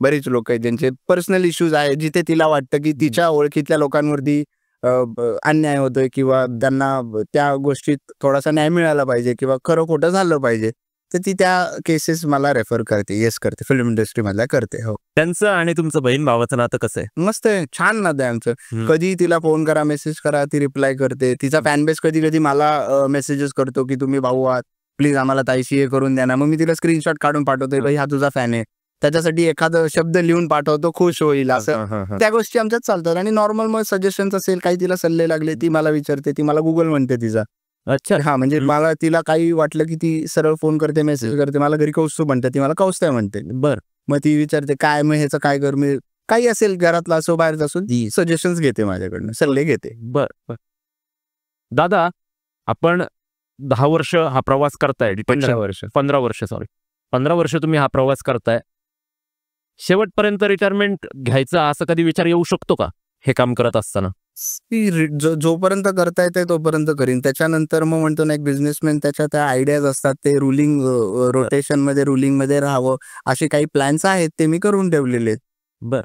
बरीच लोक आहेत ज्यांचे पर्सनल इश्यूज आहेत, जिथे तिला वाटतं की तिच्या ओळखीतल्या लोकांवरती अन्याय होतोय किंवा त्यांना त्या गोष्टीत थोडासा न्याय मिळाला पाहिजे किंवा खरं खोटं झालं पाहिजे, तर ती त्या केसेस मला रेफर करते. येस करते, फिल्म इंडस्ट्री मधल्या करते. त्यांचं आणि तुमचं बहीण भावाचं नातं कसं आहे? मस्त आहे, छान नातं आहे आमचं. कधी तिला फोन करा, मेसेज करा, ती रिप्लाय करते. तिचा फॅनबेस कधी कधी मला मेसेजेस करतो की तुम्ही भाऊ आहात, प्लीज आम्हाला ताईशी हे करून द्या ना. मग मी तिला स्क्रीनशॉट काढून पाठवतोय, भाई हा तुझा फॅन आहे, त्याच्यासाठी एखादा शब्द लिहून पाठवतो, खुश होईल असं. त्या गोष्टी आमच्यात चालतात. आणि नॉर्मल मग सजेशन्स असेल, काही तिला सल्ले लागले, ती मला विचारते, ती मला गुगल म्हणते तिचा. म्हणजे मला तिला काही वाटलं की ती सरळ फोन करते, मेसेज करते. मला घरी कौस्तुभ म्हणते, ती मला कौस्तुभ म्हणते. मग ती विचारते काय, मग ह्याचं काय कर, मी काही असेल घरातलं असो बाहेरचं असो, ती सजेशन्स घेते माझ्याकडनं, सल्ले घेते. दादा, आपण 10 वर्ष हा प्रवास करताय, 15 वर्ष तुम्ही हा प्रवास करताय. शेवटपर्यंत रिटायरमेंट घ्यायचा असं कधी विचार येऊ शकतो का हे काम करत असताना? जोपर्यंत करता येते तोपर्यंत करीन. त्याच्यानंतर मग म्हणतो ना, एक बिझनेसमॅन त्याच्या त्या आयडियाज असतात, ते रोटेशन मध्ये रुलिंग मध्ये राहावं, असे काही प्लॅन्स आहेत, ते मी करून ठेवलेले आहेत.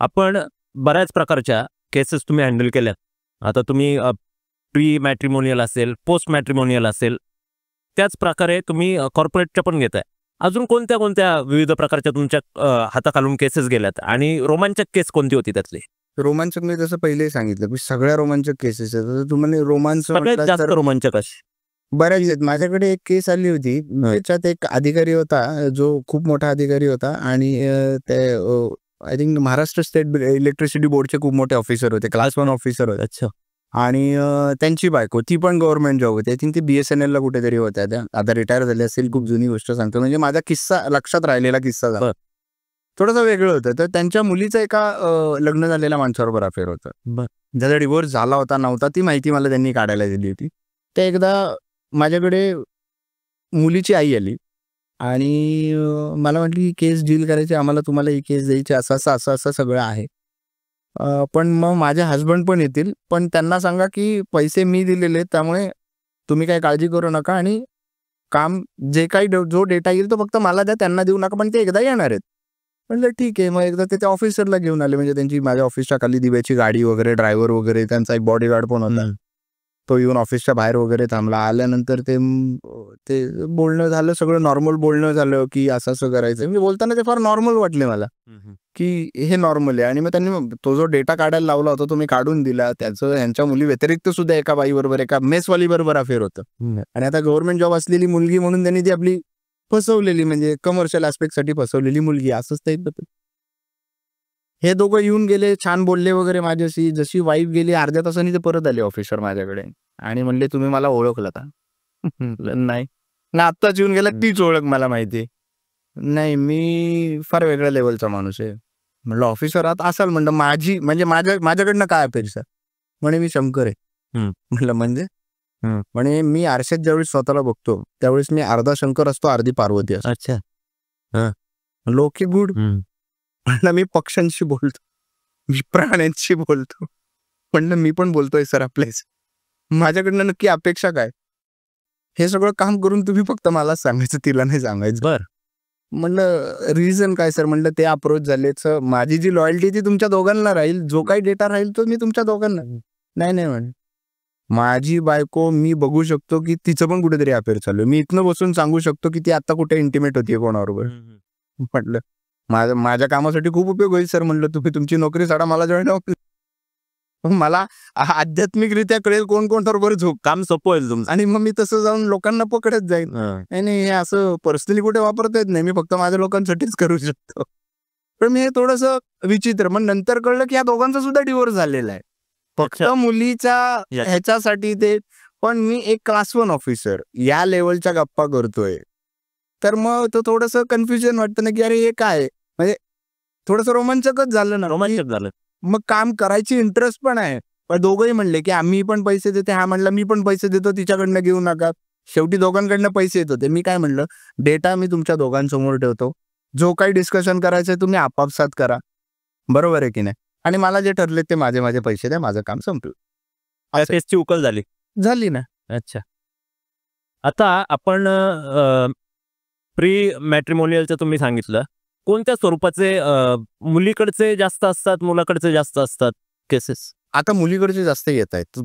आपण बऱ्याच प्रकारच्या केसेस तुम्ही हँडल केल्यात. आता तुम्ही प्री मॅट्रिमोनियल असेल, पोस्ट मॅट्रिमोनियल असेल, त्याच प्रकारे तुम्ही कॉर्पोरेटच्या पण घेताय. अजून कोणत्या कोणत्या विविध प्रकारच्या तुमच्या हाताखालून केसेस गेल्यात आणि रोमांचक केस कोणती होती त्यातली? रोमांचक मी जसं पहिले सांगितलं की सगळ्या रोमांचक केसेस आहेत. तुम्हाला रोमांच सगळ्यात जास्त रोमांचक अशी बऱ्याच आहेत. माझ्याकडे एक केस आली होती. त्याच्यात एक अधिकारी होता, जो खूप मोठा अधिकारी होता आणि ते I think Maharashtra state electricity बोर्डचे खूप मोठे ऑफिसर होते. क्लास 1 ऑफिसर होते. अच्छा. आणि त्यांची बायको ती पण गव्हर्नमेंट जॉब होती. आय थिंक ती BSNLला कुठेतरी होत्या त्या. आता रिटायर झाले असेल. खूप जुनी गोष्ट सांगतो. म्हणजे माझा किस्सा लक्षात राहिलेला किस्सा झाला. थोडंसं वेगळं होतं. तर त्यांच्या मुलीचं एका लग्न झालेल्या माणसाबरोबर अफेअर होतं. ज्याचा डिवोर्स झाला होता नव्हता ती माहिती मला त्यांनी काढायला दिली होती. ते एकदा माझ्याकडे मुलीची आई आली आणि मला म्हटली ही केस डील करायची आम्हाला, तुम्हाला ही केस द्यायची, असं सगळं आहे. पण मग माझे हसबंड पण येतील, पण त्यांना सांगा की पैसे मी दिलेले त्यामुळे तुम्ही काही काळजी करू नका आणि काम जे काही जो डेटा येईल तो फक्त मला द्या, त्यांना देऊ नका, पण ते एकदा येणार आहेत. म्हटलं ठीक आहे. मग एकदा ते त्या ऑफिसरला घेऊन आले. म्हणजे त्यांची माझ्या ऑफिसच्या खाली दिव्याची गाडी वगैरे, ड्रायव्हर वगैरे, त्यांचा एक बॉडीगार्ड पण होता. तो येऊन ऑफिसच्या बाहेर वगैरे थांबला. आल्यानंतर ते बोलणं झालं, सगळं नॉर्मल बोलणं झालं की असं करायचं. मी बोलताना ते फार नॉर्मल वाटले मला की हे नॉर्मल आहे. आणि मग त्यांनी तो जो डेटा काढायला लावला होता तो मी काढून दिला. त्याचं यांच्या मुली व्यतिरिक्त सुद्धा एका बाईबरोबर, एका मेसवाली बरोबर अफेअर होतं. आणि आता गव्हर्नमेंट जॉब असलेली मुलगी म्हणून त्यांनी ती आपली फसवलेली, म्हणजे कमर्शियल ऍस्पेक्टसाठी फसवलेली मुलगी, असंच ते. हे दोघं येऊन गेले, छान बोलले वगैरे माझ्याशी. जशी वाईफ गेली अर्ध्या तासांनी ते परत आले ऑफिसर माझ्याकडे आणि म्हणले तुम्ही मला ओळखलं का? नाही ना, आत्ताच येऊन गेला, तीच ओळख मला माहिती. नाही, मी फार वेगळ्या लेवलचा माणूस आहे. म्हणलं ऑफिसर आहात असाल. म्हणलं म्हणजे माझ्याकडनं काय अपेक्षा? म्हणे मी शंकर आहे. म्हणलं म्हणजे? म्हणे मी आरशात ज्यावेळेस स्वतःला बघतो त्यावेळेस मी अर्धा शंकर असतो, अर्धी पार्वती असतो. अच्छा. लोके गुड. म्हणलं मी पक्ष्यांशी बोलतो, मी प्राण्यांशी बोलतो. म्हणलं मी पण बोलतोय सर आपलेच. माझ्याकडनं नक्की अपेक्षा काय? हे सगळं काम करून तुम्ही फक्त मला सांगायचं, तिला नाही सांगायचं. बरं. म्हणलं रिझन काय सर? म्हणलं ते अप्रोच झालेच. माझी जी लॉयल्टी ती तुमच्या दोघांना राहील, जो काही डेटा राहील तो मी तुमच्या दोघांना. नाही म्हणे माझी बायको मी बघू शकतो की तिचं पण कुठेतरी अफेअर चालू आहे. मी इथनं बसून सांगू शकतो की ती आता कुठे इंटिमेट होतीये कोणाबरोबर. म्हटलं माझ्या कामासाठी खूप उपयोग होईल सर. म्हणलं तुम्ही तुमची नोकरी सोडा, मला जॉईन व्हा. मला आध्यात्मिकरित्या कळेल कोण बरोबर काम सोपं होईल तुमचं. आणि मग मी तसं जाऊन लोकांना पकडत जाईल. नाही हे असं पर्सनली कुठे वापरता येत नाही, मी फक्त माझ्या लोकांसाठीच करू शकतो. पण मी हे थोडंसं विचित्र. मग नंतर कळलं की या दोघांचा सुद्धा डिवोर्स झालेला आहे, फक्त मुलीच्या ह्याच्यासाठी ते. पण मी एक क्लास 1 ऑफिसर या लेवलच्या गप्पा करतोय, तर मग तो थोडंसं कन्फ्युजन वाटतं ना की अरे हे काय, म्हणजे थोडंसं रोमांचकच झालं ना. रोमांचक झालं. मग काम करायची इंटरेस्ट पण आहे, पण दोघंही म्हणले की आम्ही पण पैसे देते. हा म्हणला मी पण पैसे देतो, तिच्याकडनं घेऊ नका. शेवटी दोघांकडनं पैसे येत होते. मी काय म्हणलं, डेटा मी तुमच्या दोघांसमोर ठेवतो, जो काही डिस्कशन करायचंय तुम्ही आपापसात करा, बरोबर आहे की नाही? आणि मला जे ठरले ते माझे पैसे द्या, माझं काम संपलं. केसची उकल झाली ना. अच्छा. आता आपण प्री मॅट्रिमोनियलचं तुम्ही सांगितलं, कोणत्या स्वरूपाचे मुलीकडचे जास्त असतात, मुलाकडचे जास्त असतात केसेस? आता मुलीकडचे जास्त येत आहेत.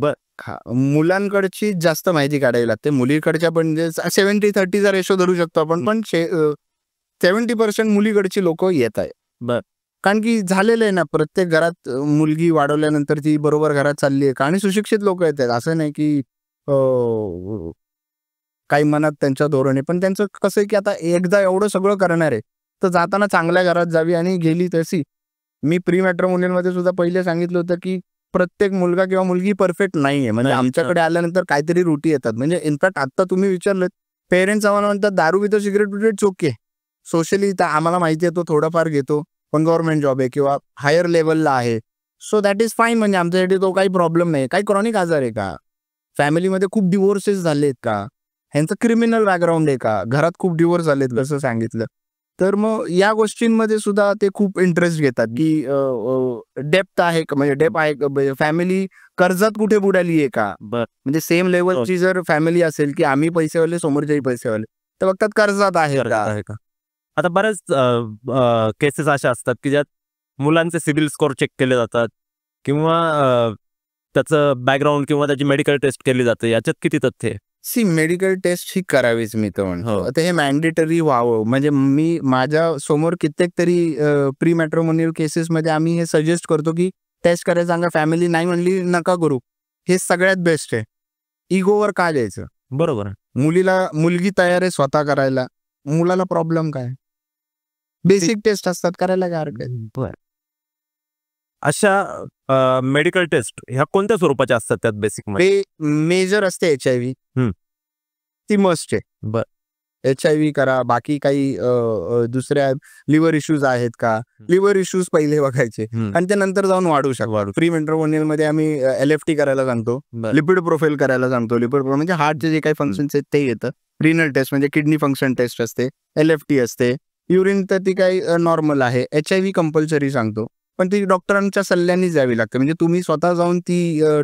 मुलांकडची जास्त माहिती काढावी लागते. मुलीकडच्या पण 70-30चा रेशो धरू शकतो आपण, पण 70% मुलीकडची लोक येत आहे. बर. कारण की झालेलं आहे ना, प्रत्येक घरात मुलगी वाढवल्यानंतर ती बरोबर घरात चालली आहे. आणि सुशिक्षित लोक येत आहेत, असं नाही की काही मनात त्यांच्या धोरणे. पण त्यांचं कसं आहे की आता एकदा एवढं सगळं करणार आहे तर जाताना चांगल्या घरात जावी. आणि गेली तशी मी प्री मॅट्रिमोनियलमध्ये सुद्धा पहिले सांगितलं होतं की प्रत्येक मुलगा किंवा मुलगी परफेक्ट नाहीये. म्हणजे आमच्याकडे आल्यानंतर काहीतरी त्रुटी येतात. म्हणजे इनफॅक्ट आता तुम्ही विचारलं, पेरेंट्स आम्हाला म्हणतात दारू पितो, सिगरेट पितो, ओके. सोशली आम्हाला माहिती आहे तो थोडाफार घेतो, पण गव्हर्नमेंट जॉब आहे किंवा हायर लेवलला आहे, सो दॅट इज फाईन. म्हणजे आमच्यासाठी तो काही प्रॉब्लेम नाही. काही क्रॉनिक आजार आहे का, फॅमिलीमध्ये खूप डिवोर्सेस झालेत का, ह्यांचं क्रिमिनल बॅकग्राऊंड आहे का, घरात खूप डिवोर्स झालेत कसं सांगितलं. तर मग या गोष्टींमध्ये सुद्धा ते खूप इंटरेस्ट घेतात की डेप्थ आहे का, म्हणजे डेप आहे, फॅमिली कर्जात कुठे बुडाली आहे का. म्हणजे सेम लेवलची जर फॅमिली असेल की आम्ही पैसेवाले, समोरच्याही पैसेवाले, तर बघतात कर्जात आहे का. आता बऱ्याच केसेस अशा असतात की ज्यात मुलांचे सिबिल स्कोअर चेक केले जातात किंवा त्याचं बॅकग्राऊंड किंवा त्याची मेडिकल टेस्ट केली जाते. याच्यात किती तथ्य आहे? मेडिकल टेस्ट ही करावीच मी तर म्हणतो. आता हे मॅन्डेटरी व्हावं. म्हणजे मी माझ्या समोर कित्येक तरी प्री मॅट्रिमोनियल केसेसमध्ये आम्ही हे सजेस्ट करतो की टेस्ट करायला सांगा. फॅमिली नाही म्हणली नका करू, हे सगळ्यात बेस्ट आहे. इगोवर का द्यायचं. बरोबर. मुलगी तयार आहे स्वतः करायला, मुलाला प्रॉब्लेम काय? बेसिक टेस्ट असतात, करायला काय हरकत आहे? बर. अशा मेडिकल टेस्ट ह्या कोणत्या स्वरूपाच्या असतात त्यात बेसिक मध्ये? मेजर असते HIV, हम्म. ती मस्ट आहे. बर. HIV करा, बाकी काही दुसऱ्या लिव्हर इश्यूज आहेत का, लिव्हर इश्यूज पहिले बघायचे आणि ते नंतर जाऊन वाढू शकतो. प्री मेट्रोमोनियल मध्ये आम्ही LFT करायला सांगतो, लिपिड प्रोफाईल करायला सांगतो. लिपिड प्रोफाईल म्हणजे हार्टचे जे काही फंक्शन्स आहेत ते येतं. रिनल टेस्ट म्हणजे किडनी फंक्शन टेस्ट असते, LFT असते. युरिन तर ती काही नॉर्मल आहे. HIV कंपल्सरी सांगतो, पण ती डॉक्टरांच्या सल्ल्याने द्यावी लागते. म्हणजे तुम्ही स्वतः जाऊन ती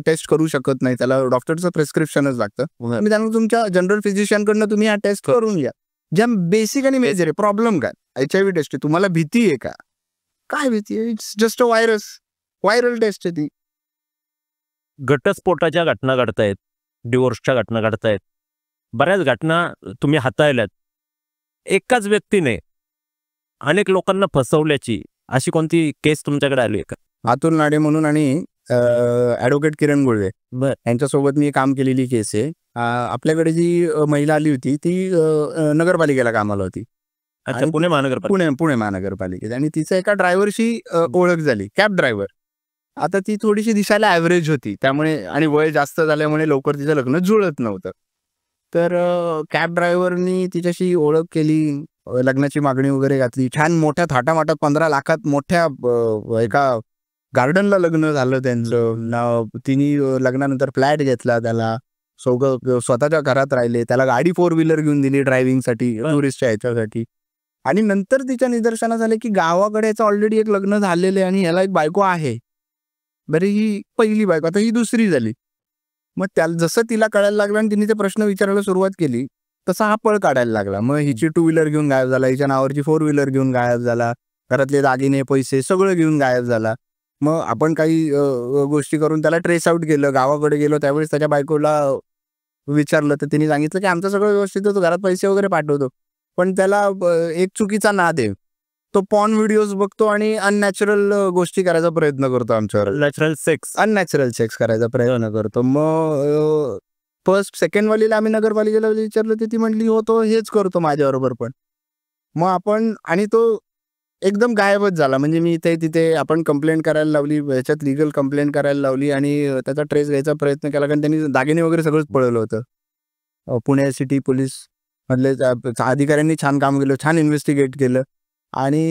टेस्ट करू शकत नाही, त्याला डॉक्टरचं प्रिस्क्रिप्शनच लागतं. तुम्ही त्यामुळे तुमच्या जनरल फिजिशियनकडनं तुम्ही हा टेस्ट करून घ्या. ज्या बेसिक आणि मेजर आहे. प्रॉब्लेम काय? HIV टेस्ट आहे, तुम्हाला भीती आहे का? काय भीती आहे? It's just a viral test आहे ती. घटस्फोटाच्या घटना घडतायत, डिवोर्सच्या घटना घडतायत, बऱ्याच घटना तुम्ही हाताळल्यात. एकाच व्यक्तीने अनेक लोकांना फसवल्याची अशी कोणती केस तुमच्याकडे आली आहे का? अतुल नाडे म्हणून आणि ॲडव्होकेट किरण गुळवे यांच्यासोबत मी काम केलेली केस आहे. आपल्याकडे जी महिला आली होती ती नगरपालिकेला कामाला होती. अच्छा, पुणे महानगरपालिका. पुणे महानगरपालिकेत, आणि तिचा एका ड्रायव्हरशी ओळख झाली, कॅब ड्रायव्हर. आता ती थोडीशी दिसायला ॲव्हरेज होती, त्यामुळे आणि वय जास्त झाल्यामुळे लवकर तिचं लग्न जुळत नव्हतं. तर कॅब ड्रायव्हरनी तिच्याशी ओळख केली, लग्नाची मागणी वगैरे घातली. छान मोठ्या थाटामाटात 15 लाखात मोठ्या एका गार्डनला लग्न झालं त्यांचं. तिने लग्नानंतर फ्लॅट घेतला, त्याला स्वतःच्या घरात राहिले, त्याला गाडी 4 व्हीलर घेऊन दिली ड्रायव्हिंगसाठी, टुरिस्टच्या ह्याच्यासाठी. आणि नंतर तिच्या निदर्शनास आले की गावाकडे याचं ऑलरेडी एक लग्न झालेलं आहे आणि ह्याला एक बायको आहे. बरे, ही पहिली बायको, आता ही दुसरी झाली. मग त्याला जसं तिला कळायला लागलं आणि तिने ते प्रश्न विचारायला सुरुवात केली, तसा हा पळ काढायला लागला. मग हिची 2 व्हीलर घेऊन गायब झाला, हिच्या नावावरची 4 व्हीलर घेऊन गायब झाला, घरातले दागिने पैसे सगळं घेऊन गायब झाला. मग आपण काही गोष्टी करून त्याला ट्रेस आउट केलं, गावाकडे गेलो. त्यावेळेस त्याच्या बायकोला विचारलं तर तिने सांगितलं की आमचं सगळं व्यवस्थित होतं, घरात पैसे वगैरे पाठवतो. पण त्याला एक चुकीचा नाद आहे, तो पॉर्न व्हिडिओज बघतो आणि अननॅचरल गोष्टी करायचा प्रयत्न करतो आमच्यावर. अननॅचरल सेक्स करायचा प्रयत्न करतो. मग सेकंड वालीला आम्ही नगरपालिकेला विचारलं तर ती म्हटली हो, तो हेच करतो माझ्याबरोबर पण. मग आपण, आणि तो एकदम गायबच झाला. म्हणजे मी इथे तिथे आपण कंप्लेंट करायला लावली, ह्याच्यात लिगल कंप्लेंट करायला लावली आणि त्याचा ट्रेस घ्यायचा प्रयत्न केला, कारण त्यांनी दागिने वगैरे सगळंच पळवलं होतं. पुणे सिटी पोलीस मधले अधिकाऱ्यांनी छान काम केलं, छान इन्व्हेस्टिगेट केलं आणि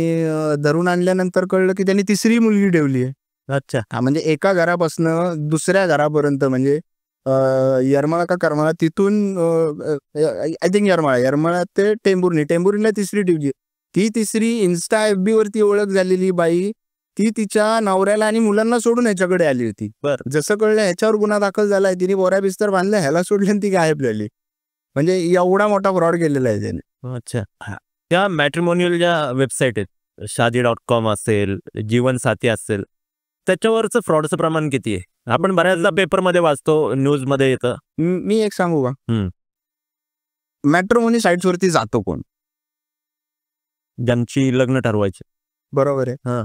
धरून आणल्यानंतर कळलं की त्यांनी 3री मुलगी ठेवली आहे. अच्छा. म्हणजे एका घरापासनं दुसऱ्या घरापर्यंत, म्हणजे यरमाळा का करमाळा, तिथून आय थिंक यरमाळा ते टेंभुर्णीला 3री ठेवली. ती 3री इन्स्टा FB वरती ओळख झालेली बाई, ती तिच्या नवऱ्याला आणि मुलांना सोडून ह्याच्याकडे आली होती. जसं कळलं ह्याच्यावर गुन्हा दाखल झालाय, तिने बोऱ्या बिस्तर बांधल्या, ह्याला सोडले आणि ती गायब झाली. म्हणजे एवढा मोठा फ्रॉड केलेला आहे त्याने. अच्छा. त्या मॅट्रिमोनियल ज्या वेबसाईट आहेत, शादी.com असेल, जीवनसाथी असेल, त्याच्यावरचं फ्रॉडचं प्रमाण किती आहे? आपण बऱ्याचदा पेपरमध्ये वाचतो, न्यूजमध्ये येतं. मी एक सांगू का, मॅट्रिमोनी साईट्स वरती जातो कोण? ज्यांची लग्न ठरवायची. बरोबर आहे.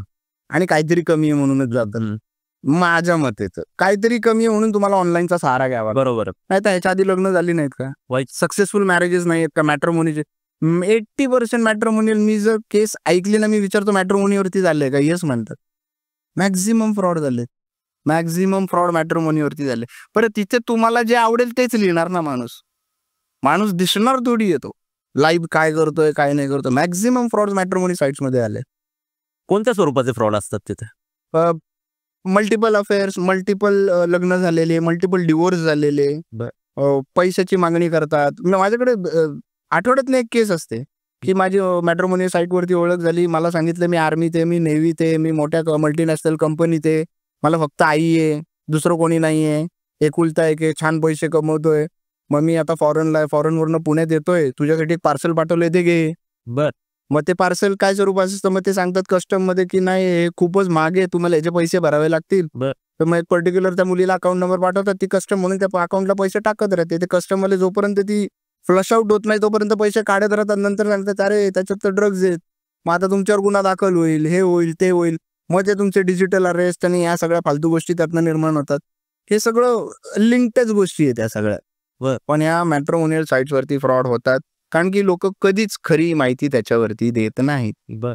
आणि काहीतरी कमी आहे म्हणूनच जातं. माझ्या मते काहीतरी कमी आहे म्हणून तुम्हाला ऑनलाईनचा सहारा घ्यावा. बरोबर. नाही तर ह्याच्या आधी लग्न झाली नाहीत का? सक्सेसफुल मॅरेजेस नाही आहेत का मॅट्रिमोनीचे? 80% मॅट्रिमोनियल, मी जर केस ऐकली ना, मी विचारतो मॅट्रिमोनीवरती झाले का, येस म्हणतात. मॅक्झिमम फ्रॉड झाले, मॅक्झिमम फ्रॉड मॅट्रिमोनीवरती झाले. परत तिथे तुम्हाला जे आवडेल तेच लिहिणार ना माणूस दिसणार थोडी येतो लाईव्ह काय करतोय काय नाही करतो. मॅक्झिमम फ्रॉड मॅट्रिमोनी साईट्स मध्ये आले. कोणत्या स्वरूपाचे फ्रॉड असतात तिथे? मल्टिपल अफेअर्स, मल्टिपल लग्न झालेले, मल्टिपल डिवोर्स झालेले, पैशाची मागणी करतात. माझ्याकडे आठवड्यातनं एक केस असते की माझी मॅट्रिमोनी साईटवरती ओळख झाली, मला सांगितलं मी आर्मीत आहे, मी नेव्हीत आहे, मी मोठ्या मल्टीनॅशनल कंपनीत आहे, मला फक्त आई आहे, दुसरं कोणी नाही आहे, एकुलता एक आहे, छान पैसे कमवतोय, मग मी आता फॉरेनला आहे, फॉरेनवरनं पुण्यात येतोय, तुझ्यासाठी एक पार्सल पाठवलंय ते घे. मग ते पार्सल काय स्वरूप असतं, मग ते सांगतात कस्टम मध्ये की नाही हे खूपच महाग आहे, तुम्हाला याचे पैसे भरावे लागतील. तर मग एक पर्टिक्युलर त्या मुलीला अकाउंट नंबर पाठवतात, ती कस्टम म्हणून त्या अकाउंटला पैसे टाकत राहते. ते कस्टम मध्ये जोपर्यंत ती फ्लश आउट होत नाही तोपर्यंत पैसे काढत राहतात. नंतर सांगतात अरे त्याच्यात तर ड्रग्ज आहेत, मग आता तुमच्यावर गुन्हा दाखल होईल, हे होईल ते होईल. मग ते तुमचे डिजिटल अरेस्ट आणि या सगळ्या फालतू गोष्टी त्यातनं निर्माण होतात. हे सगळं लिंक्डच गोष्टी आहेत त्या सगळ्या. बर. पण या मॅट्रिमोनियल साईट्सवरती फ्रॉड होतात, कारण की लोक कधीच खरी माहिती त्याच्यावरती देत नाहीत. बर.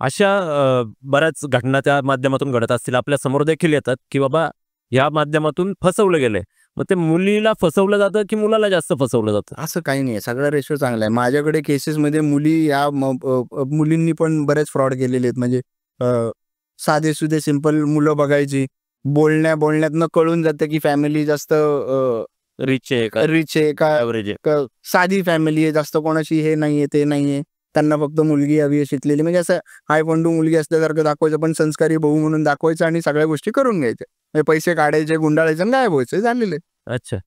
अशा बऱ्याच घटना त्या माध्यमातून घडत असतील, आपल्या समोर देखील येतात की बाबा या माध्यमातून फसवलं गेलंय. मग ते मुलीला फसवलं जातं की मुलाला जास्त फसवलं जातं? असं काही नाही, सगळा रेशो चांगला आहे. माझ्याकडे केसेसमध्ये मुलींनी पण बरेच फ्रॉड केलेले आहेत. म्हणजे साधे सुधे सिंपल मुलं बघायची, बोलण्यातनं कळून जातं की फॅमिली जास्त रिच आहे का रिच आहे का, ॲव्हरेज आहे? साधी फॅमिली आहे, जास्त कोणाशी हे नाहीये ते नाहीये, त्यांना फक्त मुलगी हवी आहे शिकलेली. म्हणजे असं हायफंडू मुलगी असल्यासारखं दाखवायचं, पण संस्कारी भाऊ म्हणून दाखवायचं आणि सगळ्या गोष्टी करून घ्यायच्या. म्हणजे पैसे काढायचे, गुंडाळायचे आणि गायब व्हायचे, झालेले. अच्छा.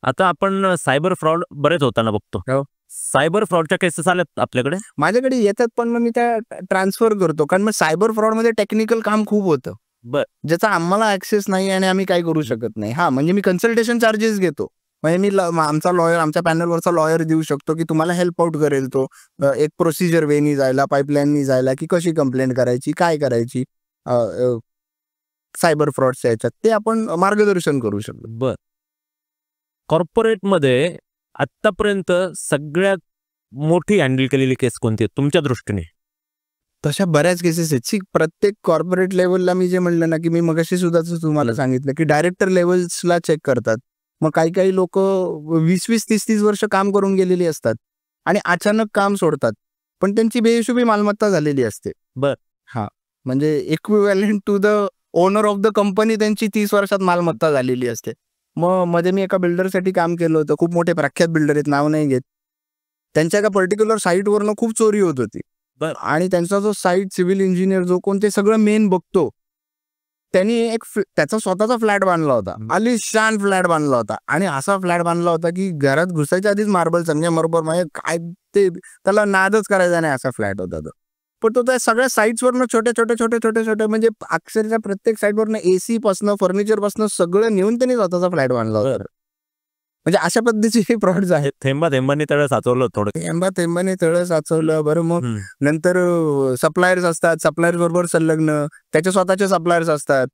आता आपण सायबर फ्रॉड बरेच होताना बघतो. हो. सायबर फ्रॉडच्या केसेस आल्यात आपल्याकडे? माझ्याकडे येतात, पण मग मी त्या ट्रान्सफर करतो, कारण मग सायबर फ्रॉडमध्ये टेक्निकल काम खूप होतं, बर. ज्याचा आम्हाला ऍक्सेस नाही आणि आम्ही काही करू शकत नाही. हा, म्हणजे मी कन्सल्टेशन चार्जेस घेतो. म्हणजे मी आमचा लॉयर, आमच्या पॅनलवरचा लॉयर देऊ शकतो की तुम्हाला हेल्प आउट करेल तो, एक प्रोसिजर वेनी जायला, पाईपलाईननी जायला, की कशी कंप्लेंट करायची, काय करायची सायबर फ्रॉडच्या याच्यात, ते आपण मार्गदर्शन करू शकतो. बर. कॉर्पोरेटमध्ये आतापर्यंत सगळ्यात मोठी हँडल केलेली केस कोणती आहे तुमच्या दृष्टीने? तशा बऱ्याच केसेस आहेत. प्रत्येक कॉर्पोरेट लेवलला मी जे म्हणलं ना, की मी मगाशी सुद्धा तुम्हाला सांगितलं की डायरेक्टर लेवल्सला चेक करतात. मग काही लोक 20-20, 30-30 वर्ष काम करून गेलेली असतात आणि अचानक काम सोडतात, पण त्यांची बेहिशोबी मालमत्ता झालेली असते. बर. हा, म्हणजे equivalent to the owner of the company त्यांची 30 वर्षात मालमत्ता झालेली असते. मग मध्ये मी एका बिल्डरसाठी काम केलं होतं, खूप मोठे प्रख्यात बिल्डर आहेत, नाव नाही घेत. त्यांच्या एका पर्टिक्युलर साईटवरनं खूप चोरी होत होती. बर. आणि त्यांचा जो साईट सिव्हिल इंजिनियर जो कोण ते सगळं मेन बघतो, त्यांनी एक त्याचा स्वतःचा फ्लॅट बांधला होता, आलिशान फ्लॅट बांधला होता, आणि असा फ्लॅट बांधला होता की घरात घुसायच्या आधीच मार्बल संगमरमर, म्हणजे काय ते त्याला नादच करायचा नाही, असा फ्लॅट होता तो. पण तो त्या सगळ्या साईट्सवरनं छोटे म्हणजे अक्षरशः प्रत्येक साईटवरनं एसी पासनं फर्निचर पासनं सगळं नेऊन त्यांनी स्वतःचा फ्लॅट बांधला होता. म्हणजे अशा पद्धतीचे फ्रॉड्स आहेत. थेंबाने तळ साचवलं थोडं. थेंबाने तळं साचवलं. बरं, मग नंतर सप्लायर्स असतात, सप्लायर्स बरोबर संलग्न, त्याचे स्वतःचे सप्लायर्स असतात.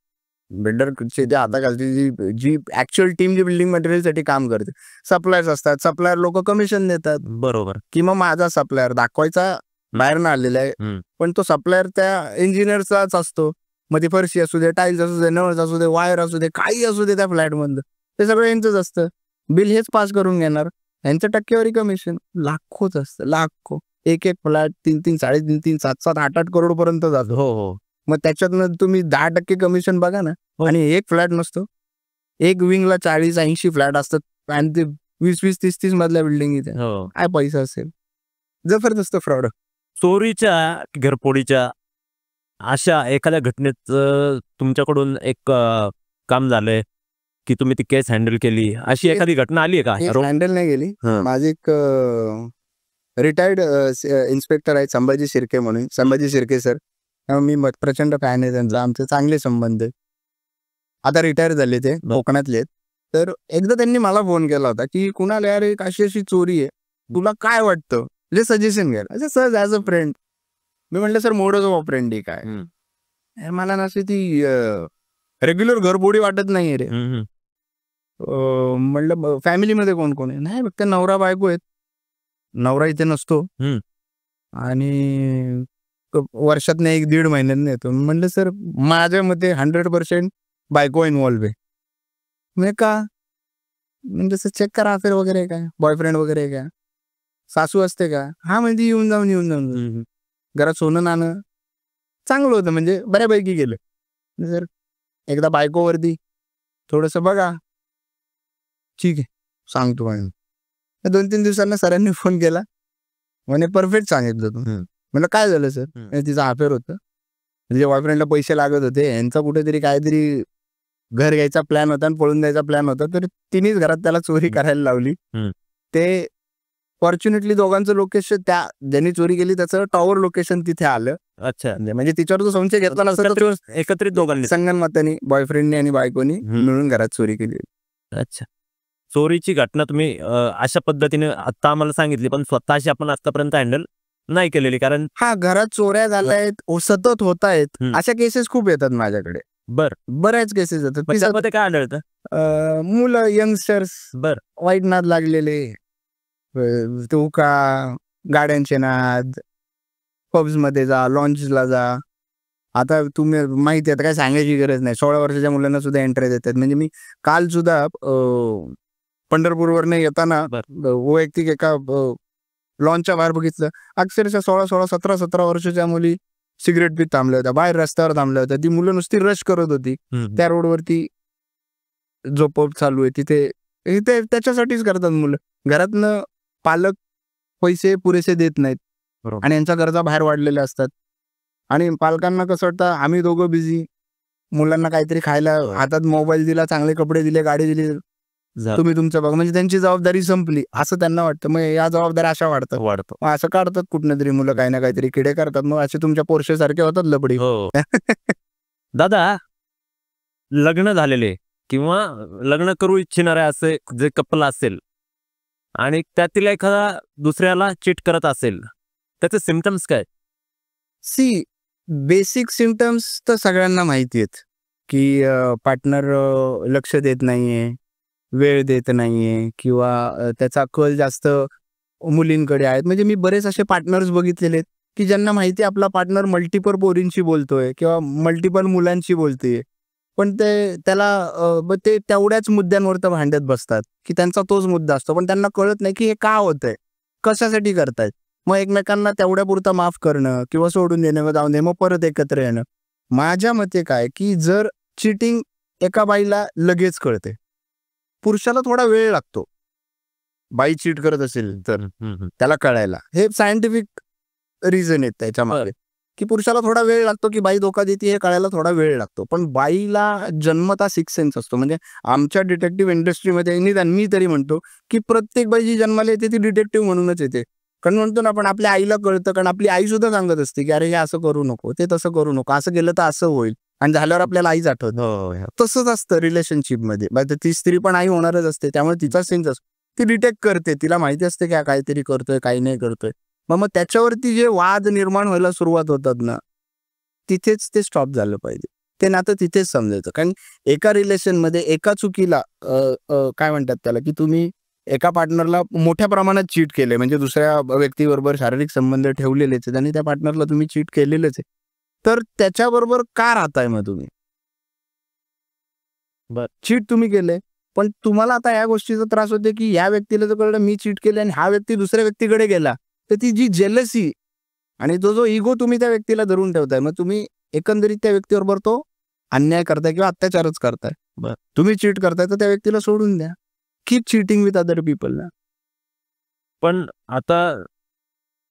बिल्डरचे जे हाताखालची जी ऍक्च्युअल टीम जी बिल्डिंग मटेरियलसाठी काम करते, सप्लायर्स असतात. सप्लायर लोक कमिशन देतात. बरोबर. की मग माझा सप्लायर दाखवायचा बाहेरनं आलेला आहे, पण तो सप्लायर त्या इंजिनियरचाच असतो. मग ती फरशी असू दे, टाईल्स असू दे, नळ असू दे, वायर असू दे, काही असू दे, त्या फ्लॅटमधलं ते सगळं यांचंच असतं. बिल हेच पास करून घेणार, यांचं टक्केवारी कमिशन लाखोच असतं, लाखो. एक फ्लॅट 3-3, 3.5, 7-7, 8-8 करोड पर्यंत जातो. हो. मग त्याच्यातनं तुम्ही 10% कमिशन बघा ना. आणि एक फ्लॅट नसतो, एक विंगला 40-80 फ्लॅट असतात आणि ते 20-20, 30-30 मधल्या बिल्डिंग इथे. काय पैसा असेल, जबरदस्त फ्रॉड. चोरीच्या, घरफोडीच्या अशा एखाद्या घटनेत तुमच्याकडून एक काम झालंय की तुम्ही ती केस हँडल केली, अशी एखादी घटना आली आहे का? हँडल नाही गेली. माझे एक रिटायर्ड इन्स्पेक्टर आहेत, संभाजी शिर्के म्हणून, संभाजी शिर्के सर. मी प्रचंड फॅन आहे त्यांचा, आमचे चांगले संबंध आहेत. आता रिटायर झाले, ते कोकणातले आहेत. तर एकदा त्यांनी मला फोन केला होता की कुणाला यार एक अशी चोरी आहे, तुला काय वाटतं, म्हणजे सजेशन घ्यायला. अच्छा सर, ॲज अ फ्रेंड. मी म्हटलं सर मोडच ऑफ फ्रेंड काय, मला ना ती रेग्युलर घरफोडी वाटत नाही रे. म्हणलं फॅमिलीमध्ये कोण कोण आहे? नाही, फक्त नवरा बायको आहेत, नवरा इथे नसतो आणि वर्षातनं 1-1.5 महिन्यात येतो. म्हणलं सर माझ्या मते 100% बायको इन्व्हॉल्व आहे. म्हणजे का? म्हणजे सर चेक करा, अफेअर वगैरे आहे का, बॉयफ्रेंड वगैरे आहे का, सासू असते का? हा, म्हणजे येऊन जाऊन घरात सोनं नाणं चांगलं होतं, म्हणजे बऱ्यापैकी गेलं. सर एकदा बायकोवरती थोडंसं बघा. ठीक आहे, सांगतो. 2-3 दिवसांना सरांनी फोन केला, म्हणे परफेक्ट सांगितलं तू. म्हणलं काय झालं सर? तिचं अफेअर होतं, तिच्या बॉयफ्रेंडला पैसे लागत होते, यांचा कुठेतरी काहीतरी घर घ्यायचा प्लॅन होता आणि पळून द्यायचा प्लॅन होता, तर तिनेच घरात त्याला चोरी करायला लावली. ते फॉर्च्युनेटली दोघांचं लोकेशन, त्या ज्यांनी चोरी केली त्याचं टॉवर लोकेशन तिथे आलं. अच्छा, म्हणजे तिच्यावर जो संशय घेतला नसता, एकत्रित दोघांनी, संगनमतानी, बॉयफ्रेंडने आणि बायकोनी मिळून घरात चोरी केली. अच्छा, चोरीची घटना तुम्ही अशा पद्धतीने आता आम्हाला सांगितली, पण स्वतःशी आपण आतापर्यंत हँडल नाही केलेली, कारण घरात चोऱ्या झाल्या आहेत, सतत होत आहेत, अशा केसेस खूप येतात माझ्याकडे. बर बऱ्याच केसेस मग होतात. त्यामध्ये काय आढळतं? मुलं यंगस्टर्स बर वाईट नाद लागलेले, तो का गाड्यांचे नाद, पब्स मध्ये जा, लॉन्चला जा. आता तुम्ही माहिती आहे, आता काय सांगायची गरज नाही, 16 वर्षाच्या मुलांना सुद्धा एंट्री देतात. म्हणजे मी काल सुद्धा पंढरपूरवरनं येताना बर. वैयक्तिक एका लॉन्चच्या बाहेर बघितलं, अक्षरशः 16, 17 वर्षाच्या मुली सिगरेट पीत थांबल्या होत्या, बाहेर रस्त्यावर थांबल्या होत्या. ती मुलं नुसती रश करत होती. त्या रोडवरती जो पब चालू आहे तिथे ते त्याच्यासाठीच करतात मुलं. घरातनं पालक पैसे पुरेसे देत नाहीत बरोबर. आणि यांच्या गरजा बाहेर वाढलेल्या असतात. आणि पालकांना कसं वाटतं, आम्ही दोघं बिझी, मुलांना काहीतरी खायला हातात मोबाईल दिला, चांगले कपडे दिले, गाडी दिली, तुम्ही तुमचं बघा, म्हणजे त्यांची जबाबदारी संपली असं त्यांना वाटतं. मग या जबाबदाऱ्या अशा वाढतात. मग असं काढतात कुठनं तरी मुलं, काही ना काहीतरी किडे करतात. मग असे तुमच्या पोरशे सारखे होतात लपडी. हो दादा, लग्न झालेले किंवा लग्न करू इच्छिणारे असे जे कपल असेल आणि त्यातील एखादा दुसऱ्याला चीट करत असेल, त्याचे सिम्पटम्स काय? सी बेसिक सिम्पटम्स तर सगळ्यांना माहिती आहेत की पार्टनर लक्ष देत नाहीये, वेळ देत नाहीये, किंवा त्याचा कल जास्त मुलींकडे आहेत. म्हणजे मी बरेच असे पार्टनर्स बघितलेले आहेत की ज्यांना माहिती आहे आपला पार्टनर मल्टिपल पोरींशी बोलतोय किंवा मल्टिपल मुलांशी बोलतोय, पण ते तेवढ्याच मुद्द्यांवर तर भांडत बसतात की त्यांचा तोच मुद्दा असतो. पण त्यांना कळत नाही की हे का होतंय, कशासाठी करतायत. मग एकमेकांना तेवढ्यापुरता माफ करणं किंवा सोडून देणं, जाऊन दे, मग परत एकत्र येणं. माझ्या मते काय की जर चिटिंग एका बाईला लगेच कळते, पुरुषाला थोडा वेळ लागतो. बाई चीट करत असेल तर त्याला कळायला, हे सायंटिफिक रिझन आहेत त्याच्यामागे, की पुरुषाला थोडा वेळ लागतो की बाई धोका देते हे कळायला थोडा वेळ लागतो. पण बाईला जन्मता सिक्स सेन्स असतो. म्हणजे आमच्या डिटेक्टिव्ह इंडस्ट्रीमध्ये निदान मी तरी म्हणतो की प्रत्येक बाई जी जन्माला येते ती डिटेक्टिव्ह म्हणूनच येते. कारण म्हणतो ना आपण, आपल्या आईला कळतं, कारण आपली आई सुद्धा सांगत असते की अरे हे असं करू नको, ते तसं करू नको, असं केलं तर असं होईल, आणि झाल्यावर आपल्याला आईच आठवत. तसंच असतं रिलेशनशिपमध्ये. ती स्त्री पण आई होणारच असते, त्यामुळे तिचा सेन्स असतो, ती डिटेक्ट करते, तिला माहिती असते की काहीतरी करतोय, काही नाही करतोय. मग त्याच्यावरती जे वाद निर्माण व्हायला सुरुवात होतात ना, तिथेच ते स्टॉप झालं पाहिजे. ते नातं तिथेच समजायचं. कारण एका रिलेशनमध्ये एका चुकीला काय म्हणतात त्याला, की तुम्ही एका पार्टनरला मोठ्या प्रमाणात चीट केले, म्हणजे दुसऱ्या व्यक्तीबरोबर शारीरिक संबंध ठेवलेलेच आहेत आणि त्या पार्टनरला तुम्ही चीट केलेलंच आहे, तर त्याच्याबरोबर का राहताय मग तुम्ही? चीट तुम्ही केले, पण तुम्हाला आता या गोष्टीचा त्रास होते की या व्यक्तीला जर कळलं मी चीट केले आणि हा व्यक्ती दुसऱ्या व्यक्तीकडे गेला, तर ती जी जेलसी आणि तो जो इगो तुम्ही त्या व्यक्तीला धरून ठेवताय, मग तुम्ही एकंदरीत त्या व्यक्तीबरोबर तो अन्याय करताय किंवा अत्याचारच करताय. तुम्ही चीट करताय तर त्या व्यक्तीला सोडून द्या. Keep cheating with other people ना. पण आता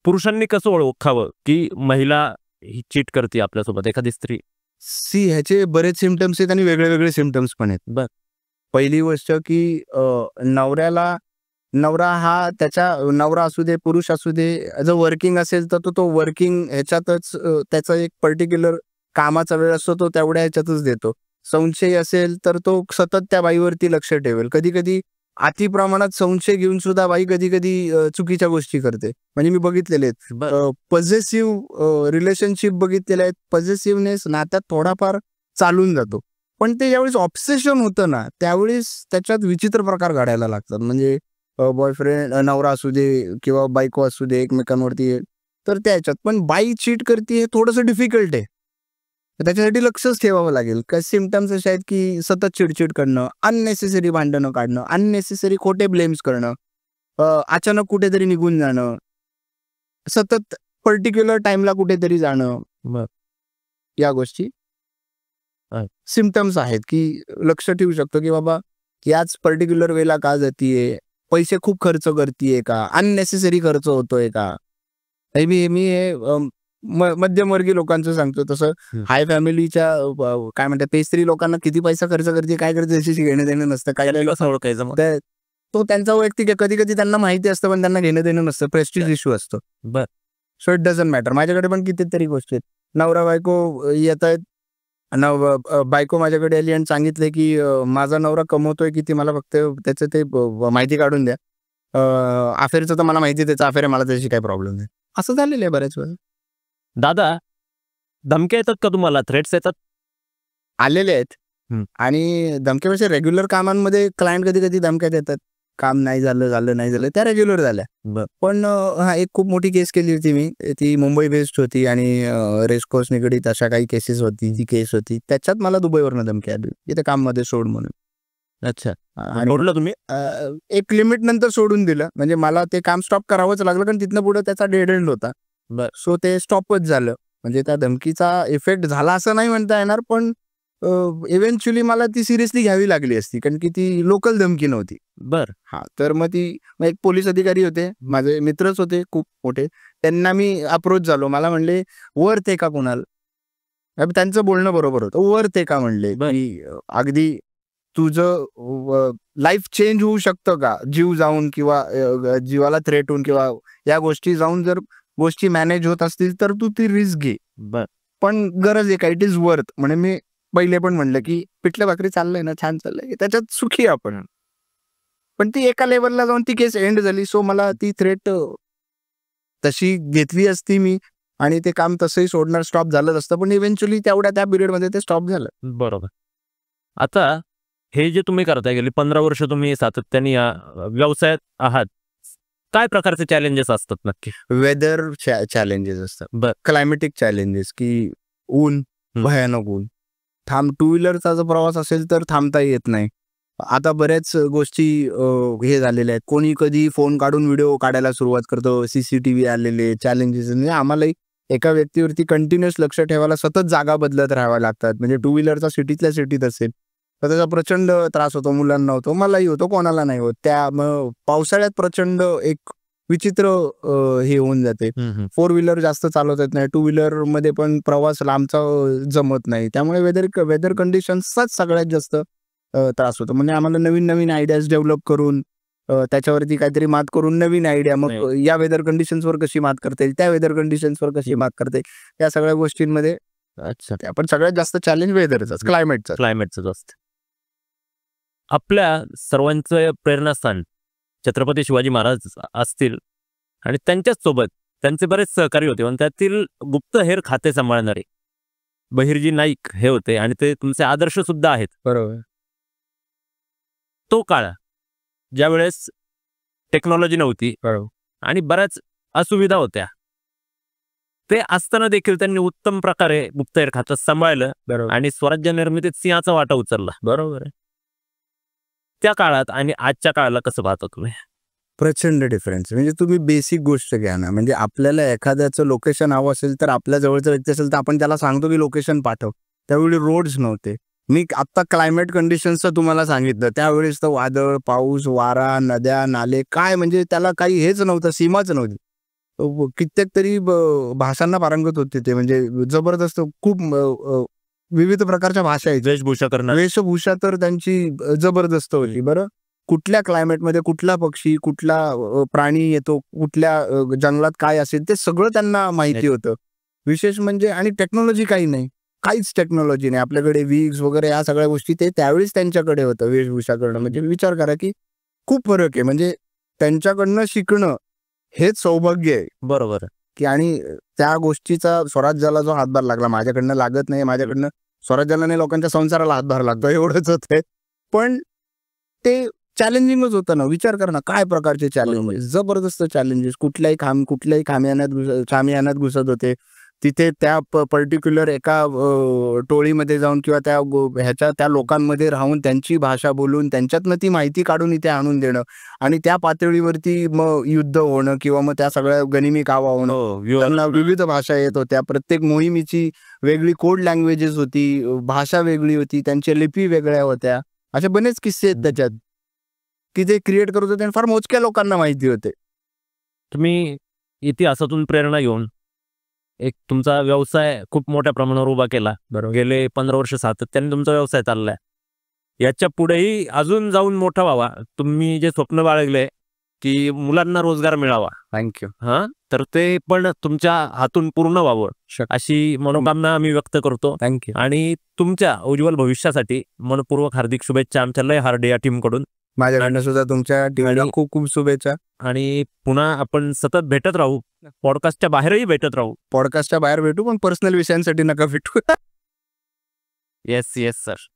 पुरुषांनी कसं ओळखावं की महिला ही चीट करते आपल्यासोबत, एखादी स्त्री? सी ह्याचे बरेच सिम्पटम्स आहेत आणि वेगळे वेगळे सिम्पटम्स पण आहेत. पहिली गोष्ट की नवरा हा त्याच्या नवरा असू दे, पुरुष असू दे, जर वर्किंग असेल तर तो वर्किंग ह्याच्यातच त्याचा एक पर्टिक्युलर कामाचा वेळ असतो, तो तेवढ्या ह्याच्यातच देतो. संशय असेल तर तो सतत त्या बाईवरती लक्ष ठेवेल. कधी कधी अति प्रमाणात संशय घेऊन सुद्धा बाई कधी कधी चुकीच्या गोष्टी करते. म्हणजे मी बघितलेले आहेत पॉझिटिव्ह रिलेशनशिप बघितलेले आहेत. पॉझिटिव्हनेस नात्यात थोडाफार चालून जातो, पण ते ज्यावेळेस ऑब्सेशन होतं ना, त्यावेळेस त्याच्यात विचित्र प्रकार घडायला लागतात. म्हणजे बॉयफ्रेंड नवरा असू दे किंवा बायको असू दे एकमेकांवरती, तर त्याच्यात पण बाई चीट करते हे थोडंसं डिफिकल्ट आहे. त्याच्यासाठी लक्षच ठेवावं लागेल. काही सिम्पटम्स असे आहेत की सतत चिडचिड करणं, अननेसेसरी भांडणं काढणं, अननेसेसरी खोटे ब्लेम्स करणं, अचानक कुठेतरी निघून जाणं, सतत पर्टिक्युलर टाइमला कुठेतरी जाणं, या गोष्टी सिम्पटम्स आहेत की लक्ष ठेवू शकतो की बाबा याच पर्टिक्युलर वेळेला का जातीये, पैसे खूप खर्च करतीये का, अननेसेसरी खर्च होतोय का. मी हे मध्यमवर्गीय लोकांचं सांगतो. तसं हाय फॅमिलीच्या काय म्हणतात ते स्त्री लोकांना किती पैसा खर्च करते, काय करते त्याच्याशी घेणं देणं नसतं. काय ओळखायचं तो त्यांचा वैयक्तिक आहे. कधी कधी त्यांना माहिती असतं पण त्यांना घेणं देणं नसतं, प्रेस्टिज इश्यू असतो. So it doesn't matter. माझ्याकडे पण कितीतरी गोष्टी आहेत. नवरा बायको येत आहेत, बायको माझ्याकडे आली आणि सांगितले की माझा नवरा कमवतोय किती, मला फक्त त्याचं ते माहिती काढून द्या. अफेअरचं तर मला माहिती आहे, त्याचं अफेअर आहे, मला त्याची काही प्रॉब्लेम नाही. असं झालेलं आहे बऱ्याच वेळा. दादा, धमक्या येतात का तुम्हाला, थ्रेट्स येतात? आलेले आहेत हम्म. आणि धमक्यापेक्षा रेग्युलर कामांमध्ये क्लायंट कधी कधी धमक्या देतात, काम नाही झालं नाही झालं, त्या रेग्युलर झाल्या. बर. पण हा एक खूप मोठी केस केली होती मी, ती मुंबई बेस्ड होती आणि रेसकोर्स निगडीत अशा काही केसेस होती, जी केस होती त्याच्यात मला दुबईवरनं धमकी आली, इथे काम मध्ये सोड म्हणून. अच्छा. आणि सोडलं तुम्ही? एक लिमिट नंतर सोडून दिलं, म्हणजे मला ते काम स्टॉप करावंच लागलं, कारण तिथनं पुढे त्याचा डेड एंड होता. बर. सो ते स्टॉपच झालं. म्हणजे त्या धमकीचा इफेक्ट झाला असं नाही म्हणता येणार, पण इव्हेंच्युअली मला ती सिरियसली घ्यावी लागली असती, कारण की ती लोकल धमकी नव्हती. बर. हा, तर मग एक पोलीस अधिकारी होते, माझे मित्रच होते खूप मोठे, त्यांना मी अप्रोच झालो. मला म्हणले वर ते का कुणाल, त्यांचं बोलणं बरोबर होतं, वर ते का म्हणले की अगदी तुझं लाईफ चेंज होऊ शकतं का, जीव जाऊन किंवा जीवाला थ्रेट होऊन किंवा या गोष्टी जाऊन जर गोष्टी मॅनेज होत असतील तर तू ती रिस्क घे, बर. पण गरज आहे का, इट इज वर्थ. म्हणजे मी पहिले पण म्हणलं की पिठलं भाकरी चाललंय ना, छान चाललंय, त्याच्यात सुखी आपण. पण ती एका लेवलला जाऊन ती केस एंड झाली. सो मला ती थ्रेट तशी घेतली असती मी आणि ते काम तसंही सोडणार, स्टॉप झालंच असतं, पण इव्हेंच्युअली त्या पिरियडमध्ये ते स्टॉप झालं. बरोबर. आता हे जे तुम्ही करताय, गेली 15 वर्ष तुम्ही सातत्याने या व्यवसायात आहात, काय प्रकारचे चॅलेंजेस असतात नक्की? वेदर चॅलेंजेस असतात, बर. क्लायमेटिक चॅलेंजेस, की ऊन, भयानक ऊन. टू व्हीलरचा जर प्रवास असेल तर थांबता येत नाही. आता बऱ्याच गोष्टी हे झालेल्या आहेत, कोणी कधी फोन काढून व्हिडिओ काढायला सुरुवात करतो, CCTV आलेले चॅलेंजेस. म्हणजे आम्हालाही एका व्यक्तीवरती कंटिन्युअस लक्ष ठेवायला सतत जागा बदलत राहाव्या लागतात. म्हणजे टू व्हीलरचा सिटीतल्या सिटीत असेल तर त्याचा प्रचंड त्रास होतो, मुलांना होतो, मलाही होतो, कोणाला नाही होत. त्या मग पावसाळ्यात प्रचंड एक विचित्र हे होऊन जाते. 4 व्हीलर जास्त चालवता येत नाही, 2 व्हीलर मध्ये पण प्रवास लांबचा जमत नाही. त्यामुळे वेदर कंडिशन्सचाच सगळ्यात जास्त त्रास होतो. म्हणजे आम्हाला नवीन नवीन आयडियाज डेव्हलप करून त्याच्यावरती काहीतरी मात करून नवीन आयडिया, मग या वेदर कंडिशन्सवर कशी मात करता येईल, त्या वेदर कंडिशन्सवर कशी मात करता येईल, या सगळ्या गोष्टींमध्ये. अच्छा, आपण सगळ्यात जास्त चॅलेंज वेदरचाच, क्लायमेटचं असतं. आपल्या सर्वांचं प्रेरणास्थान छत्रपती शिवाजी महाराज असतील आणि त्यांच्याच सोबत त्यांचे बरेच सहकारी होते, आणि त्यातील गुप्तहेर खाते सांभाळणारे बहिर्जी नाईक हे होते, आणि ते तुमचे आदर्श सुद्धा आहेत. बरोबर. तो काळ ज्यावेळेस टेक्नॉलॉजी नव्हती आणि बऱ्याच असुविधा होत्या, ते असताना देखील त्यांनी उत्तम प्रकारे गुप्तहेर खातं सांभाळलं आणि स्वराज्य निर्मितीत सिंहाचा वाटा उचलला. बरोबर आहे. त्या काळात आणि आजच्या काळाला कसं पाहता तुम्ही? प्रचंड डिफरन्स. म्हणजे तुम्ही बेसिक गोष्ट घ्या ना, म्हणजे आपल्याला एखाद्याचं लोकेशन हवं असेल तर आपल्या जवळचं व्यक्ती असेल तर आपण त्याला सांगतो की लोकेशन पाठव. त्यावेळी रोड्स नव्हते. मी आत्ता क्लायमेट कंडिशन्सचं तुम्हाला सांगितलं, त्यावेळेस तर वादळ, पाऊस, वारा, नद्या, नाले, काय म्हणजे त्याला काही हेच नव्हतं, सीमाच नव्हती. कित्येक तरी भाषांना पारंगत होते ते, म्हणजे जबरदस्त, खूप विविध प्रकारच्या भाषा आहेत. वेशभूषा तर त्यांची जबरदस्त होती. बरं, कुठल्या क्लायमेटमध्ये कुठला पक्षी, कुठला प्राणी येतो, कुठल्या जंगलात काय असेल, ते सगळं त्यांना माहिती होतं. विशेष म्हणजे, आणि टेक्नॉलॉजी काही नाही, काहीच टेक्नॉलॉजी नाही आपल्याकडे, विग्स वगैरे या सगळ्या गोष्टी ते त्यावेळेस त्यांच्याकडे होतं वेशभूषा करणं. म्हणजे विचार करा की खूप फरक आहे. म्हणजे त्यांच्याकडनं शिकणं हेच सौभाग्य आहे. बरोबर. की आणि त्या गोष्टीचा स्वराज्याला जो हातभार लागला, माझ्याकडनं लागत नाही, माझ्याकडनं स्वराज्याला नाही, लोकांच्या संसाराला हातभार लागतो, एवढंच होतंय. पण ते चॅलेंजिंगच होतं ना. विचार करा ना, काय प्रकारचे चॅलेंजेस, जबरदस्त चॅलेंजेस. कुठल्याही खामियानात घुसत होते तिथे, त्या पर्टिक्युलर एका टोळीमध्ये जाऊन किंवा त्या लोकांमध्ये राहून त्यांची भाषा बोलून त्यांच्यातनं ती माहिती काढून इथे आणून देणं, आणि त्या पातळीवरती मग युद्ध होणं किंवा मग त्या सगळ्या गनिमी कावा होणं. त्यांना विविध भाषा येत होत्या, प्रत्येक मोहिमेची वेगळी कोड लँग्वेजेस होती, भाषा वेगळी होती, त्यांच्या लिपी वेगळ्या होत्या. असे बरेच किस्से आहेत त्याच्यात की ते क्रिएट करत होते आणि फार मोजक्या लोकांना माहिती होते. तुम्ही इतिहासातून प्रेरणा घेऊन एक तुमचा व्यवसाय खूप मोठ्या प्रमाणावर उभा केला. गेले 15 वर्ष सातत्याने तुमचा व्यवसाय चाललाय. याच्या पुढेही अजून जाऊन मोठा व्हावा, तुम्ही जे स्वप्न बाळगले की मुलांना रोजगार मिळावा, थँक्यू. तर ते पण तुमच्या हातून पूर्ण व्हावं अशी मनोकामना आम्ही व्यक्त करतो. थँक्यू. आणि तुमच्या उज्ज्वल भविष्यासाठी मनपूर्वक हार्दिक शुभेच्छा आमच्या लय हार्ड या टीम कडून. माझ्याकडनं सुद्धा तुमच्या टीमला खूप खूप शुभेच्छा. आणि पुन्हा आपण सतत भेटत राहू, पॉडकास्टच्या बाहेरही भेटत राहू. पॉडकास्टच्या बाहेर भेटू, पण पर्सनल विषयांसाठी नका भेटू. Yes yes sir.